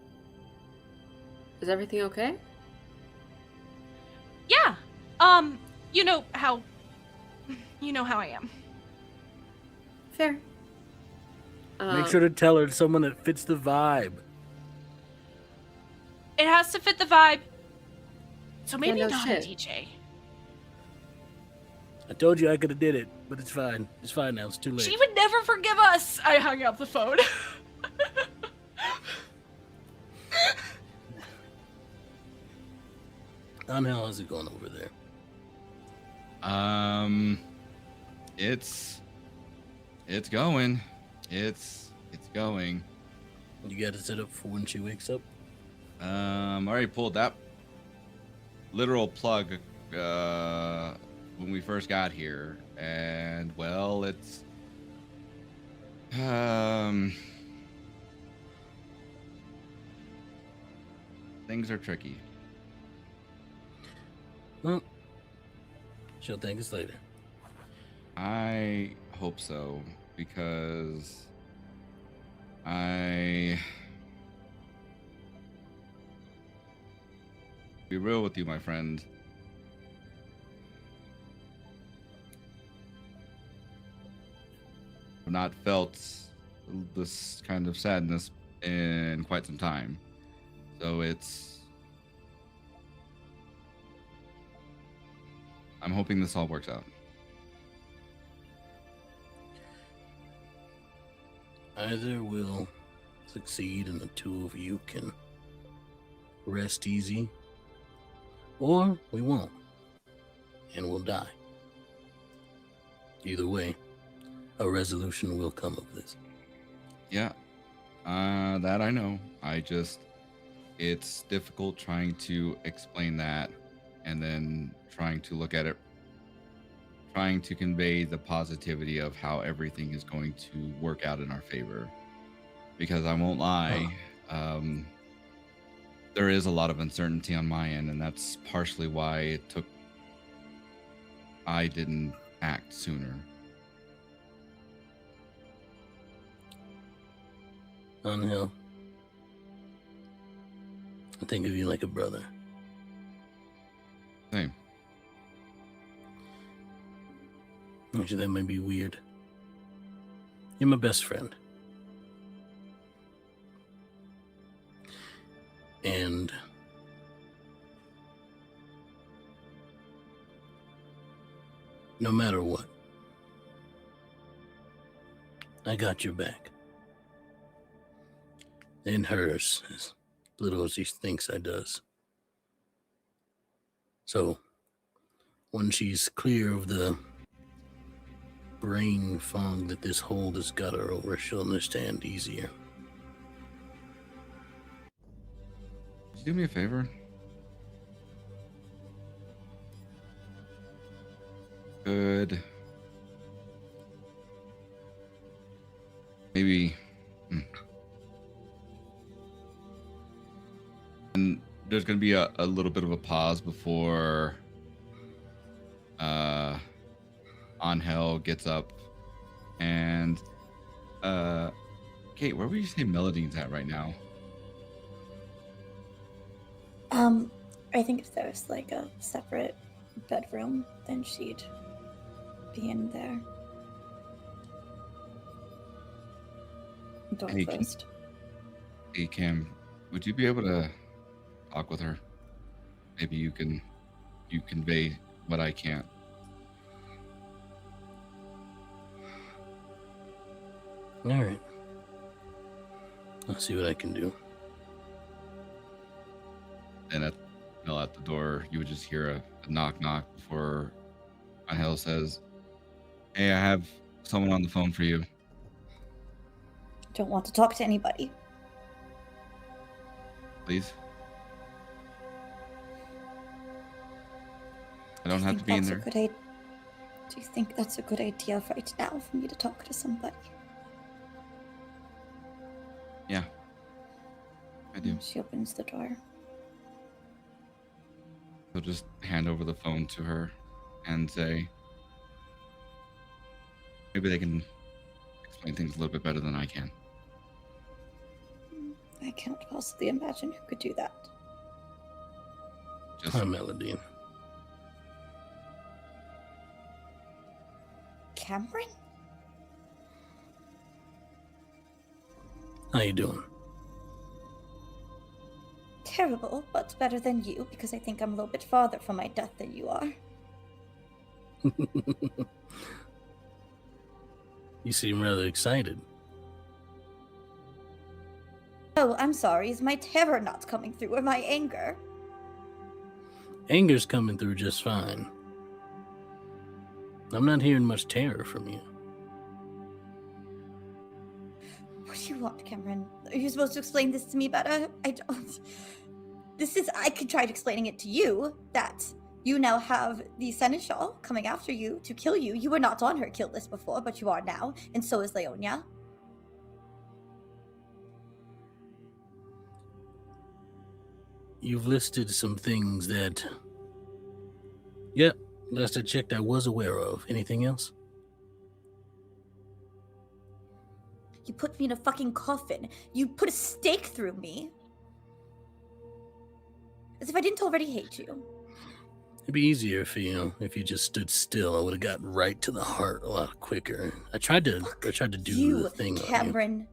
Is everything okay? Yeah. You know how I am. Fair. Make sure to tell her it's someone that fits the vibe. It has to fit the vibe. So maybe no not shit. a DJ. I told you I could have did it, but it's fine. It's fine now. It's too late. She would never forgive us. I hung up the phone. Ángel, how's it going over there? It's going. It's going. You got it set up for when she wakes up? I already pulled that literal plug when we first got here, and well, it's things are tricky. Well, she'll thank us later. I hope so, because be real with you, my friend. I've not felt this kind of sadness in quite some time. So I'm hoping this all works out. Either we'll succeed and the two of you can rest easy, or we won't, and we'll die. Either way, a resolution will come of this. Yeah, that I know. It's difficult trying to explain that and then trying to look at it, trying to convey the positivity of how everything is going to work out in our favor. Because I won't lie, there is a lot of uncertainty on my end, and that's partially why I didn't act sooner. Ángel, I think of you like a brother. Same. Actually, that might be weird. You're my best friend. And no matter what, I got your back. And hers, as little as she thinks I does. So, when she's clear of the brain fog that this hold has got her over, she'll understand easier. Could you do me a favor? Could maybe and there's gonna be a little bit of a pause before Ángel gets up and Kate, where would you say Mélidine's at right now? I think if there's like a separate bedroom, then she'd be in there. Door Hey, closed. Hey Cam, would you be able to talk with her? Maybe you convey what I can't. All right. I'll see what I can do. And at the door, you would just hear a knock before Ángel says, "Hey, I have someone on the phone for you." don't want to talk to anybody. Please. I don't have to be in there. Do you think that's a good idea right now for me to talk to somebody? Yeah, I do. She opens the door. So just hand over the phone to her and say, maybe they can explain things a little bit better than I can. I can't possibly imagine who could do that. Just Hi, Mélidine. Cameron? How you doing? Terrible, but better than you, because I think I'm a little bit farther from my death than you are. You seem rather excited. Oh, I'm sorry. Is my terror not coming through, or my anger? Anger's coming through just fine. I'm not hearing much terror from you. What do you want, Cameron? Are you supposed to explain this to me better? I don't. I could try explaining it to you, that you now have the Seneschal coming after you to kill you. You were not on her kill list before, but you are now, and so is Leonia. You've listed some things that... Yep, last I checked I was aware of. Anything else? You put me in a fucking coffin. You put a stake through me. As if I didn't already hate you. It'd be easier if you just stood still. I would have gotten right to the heart a lot quicker. I tried to do the thing. Cameron.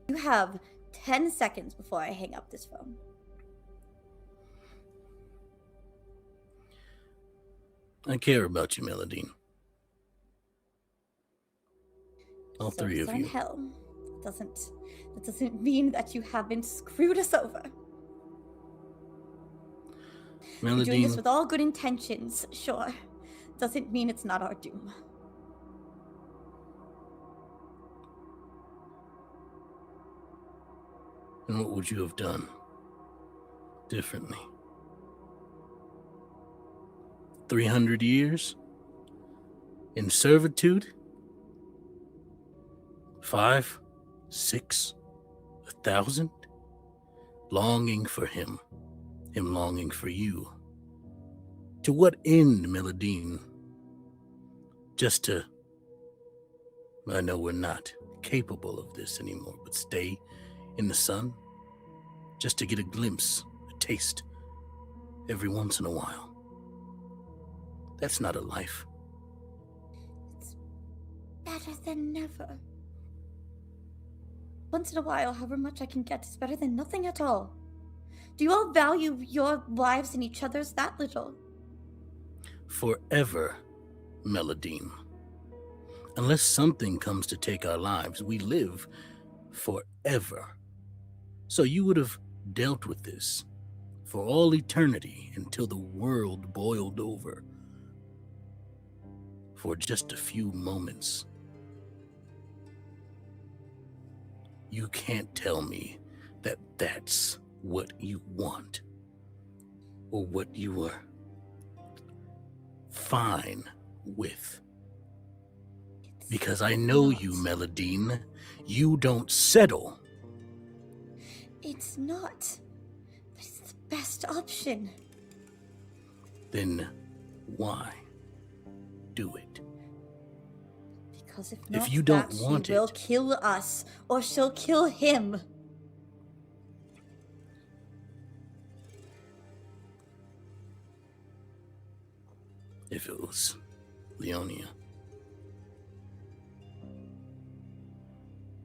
You have 10 seconds before I hang up this phone. I care about you, Mélidine. All three of you. Hell. That doesn't mean that you haven't screwed us over. You're doing this Mélidine, with all good intentions, sure. Doesn't mean it's not our doom. and what would you have done differently? 300 years? In servitude? 5, 6, 1,000? Longing for him longing for you. To what end, Mélidine? Just to... I know we're not capable of this anymore, but stay in the sun? Just to get a glimpse, a taste, every once in a while. That's not a life. It's better than never. Once in a while, however much I can get is better than nothing at all. Do you all value your lives and each other's that little? Forever, Mélidine. Unless something comes to take our lives, we live forever. So you would have dealt with this for all eternity until the world boiled over. For just a few moments. You can't tell me that that's what you want, or what you are fine with. Because I know you, Mélidine. You don't settle. It's not. It's the best option. Then why do it? Because if not, If you don't that, want she will it, kill us, or she'll kill him. if it was Leonia,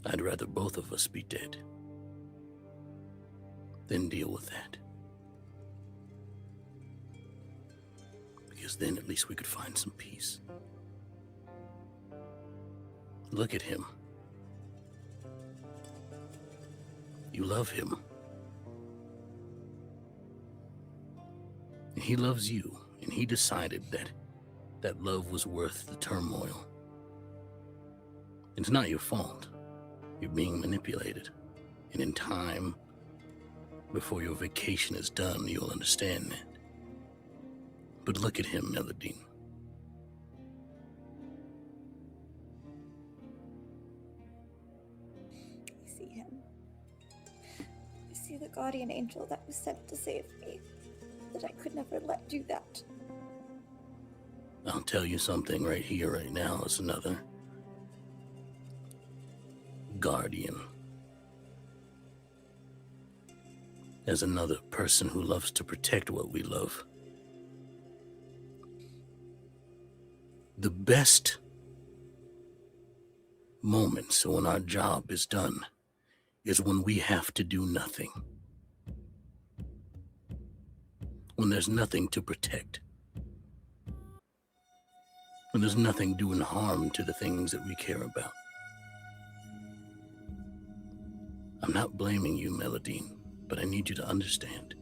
I'd rather both of us be dead than deal with that. Because then at least we could find some peace. Look at him. You love him. And he loves you, and he decided that that love was worth the turmoil. It's not your fault. You're being manipulated. And in time, before your vacation is done, you'll understand that. But look at him, Mélidine. I see him. I see the guardian angel that was sent to save me. That I could never let do that. I'll tell you something right here, right now, as another guardian. As another person who loves to protect what we love. The best moments when our job is done is when we have to do nothing. When there's nothing to protect. When there's nothing doing harm to the things that we care about. I'm not blaming you, Mélidine, but I need you to understand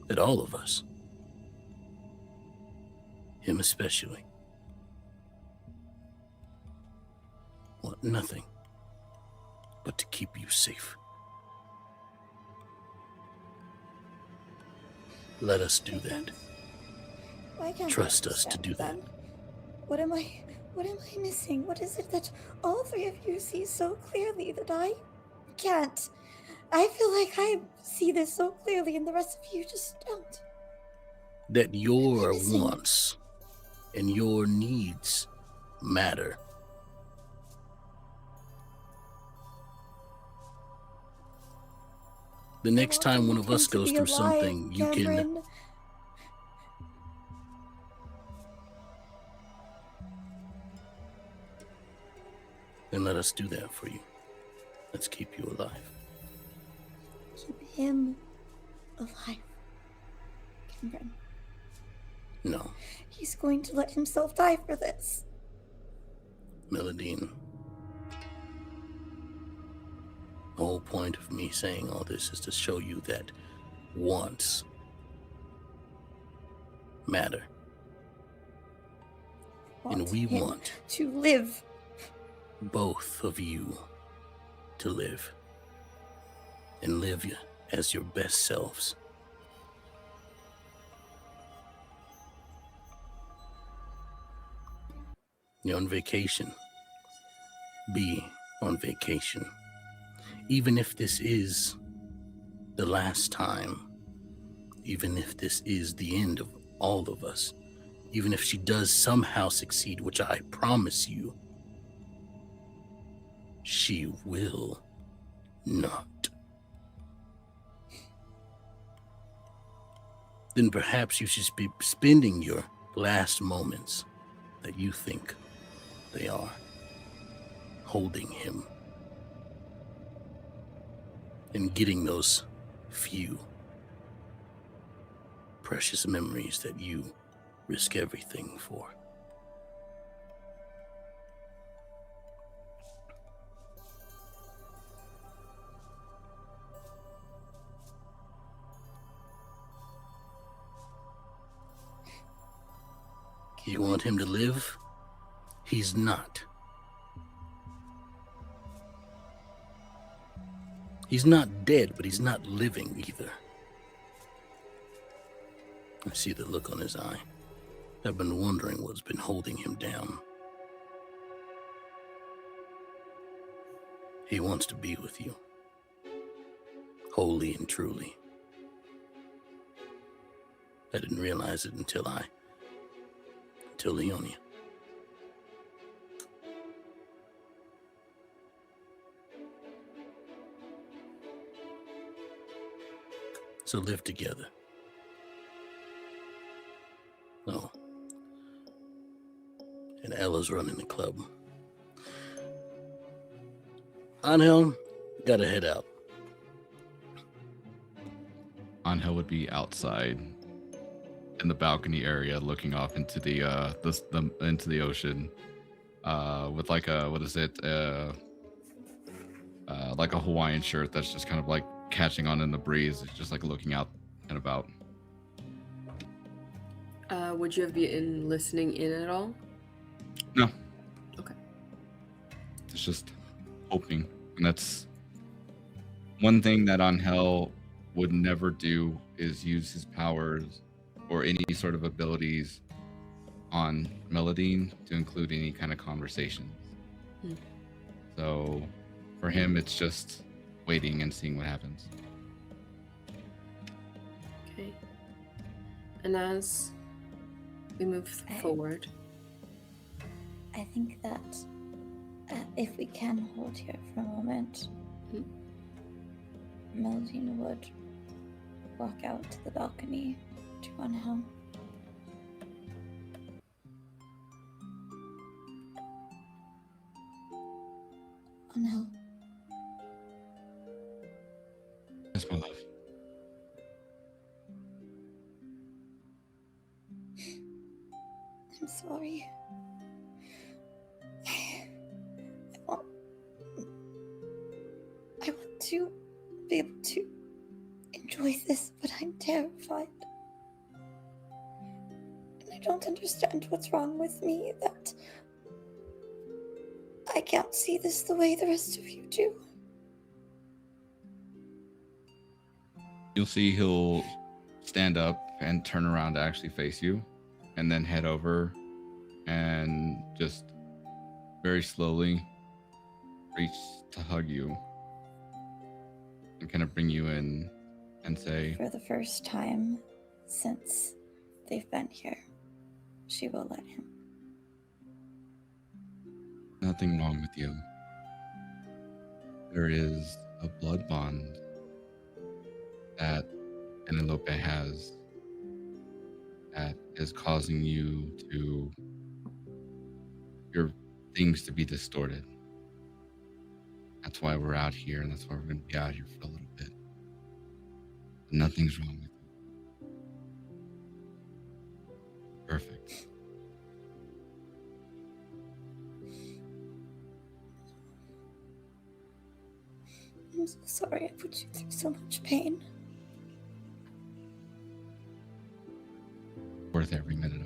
that all of us, him especially, want nothing but to keep you safe. Let us do that. Why can't Trust I us to do that. understand them? What am I missing? What is it that all three of you see so clearly that I can't? I feel like I see this so clearly and the rest of you just don't. That your Missing. wants and your needs matter. The next time one of us goes through something, you can... Then let us do that for you. Let's keep you alive. Keep him alive. Cameron. No, He's going to let himself die for this. Mélidine. The whole point of me saying all this is to show you that wants matter. And we him want to live. both of you to live. And live as your best selves. You're on vacation. Be on vacation. Even if this is the last time, even if this is the end of all of us, even if she does somehow succeed, which I promise you, she will not. Then perhaps you should be spending your last moments that you think they are holding him and getting those few precious memories that you risk everything for. You want him to live? He's not. He's not dead, but he's not living either. I see the look on his eye. I've been wondering what's been holding him down. He wants to be with you. Wholly and truly. I didn't realize it until Leonia. So live together. Oh. And Ella's running the club. Ángel, gotta head out. Ángel would be outside in the balcony area, looking off into the into the ocean, with like a like a Hawaiian shirt that's just kind of like catching on in the breeze. It's just like looking out and about. Would you have been listening in at all? No. Okay. It's just hoping. And that's one thing that Ángel would never do, is use his powers or any sort of abilities on Mélidine to include any kind of conversations. So for him, it's just waiting and seeing what happens. Okay. And as we move forward, I think that if we can hold here for a moment, Mélidine would walk out to the balcony to Ángel. Ángel. Yes, my love. I'm sorry. I want to be able to enjoy this, but I'm terrified. And I don't understand what's wrong with me, that I can't see this the way the rest of you do. You'll see he'll stand up and turn around to actually face you, and then head over and just very slowly reach to hug you and kind of bring you in and say, For the first time since they've been here, she will let him. nothing wrong with you. There is a blood bond that Penelope has that is causing you to, your things to be distorted. That's why we're out here, and that's why we're going to be out here for a little bit. But nothing's wrong with you. Perfect. I'm so sorry I put you through so much pain. Worth every minute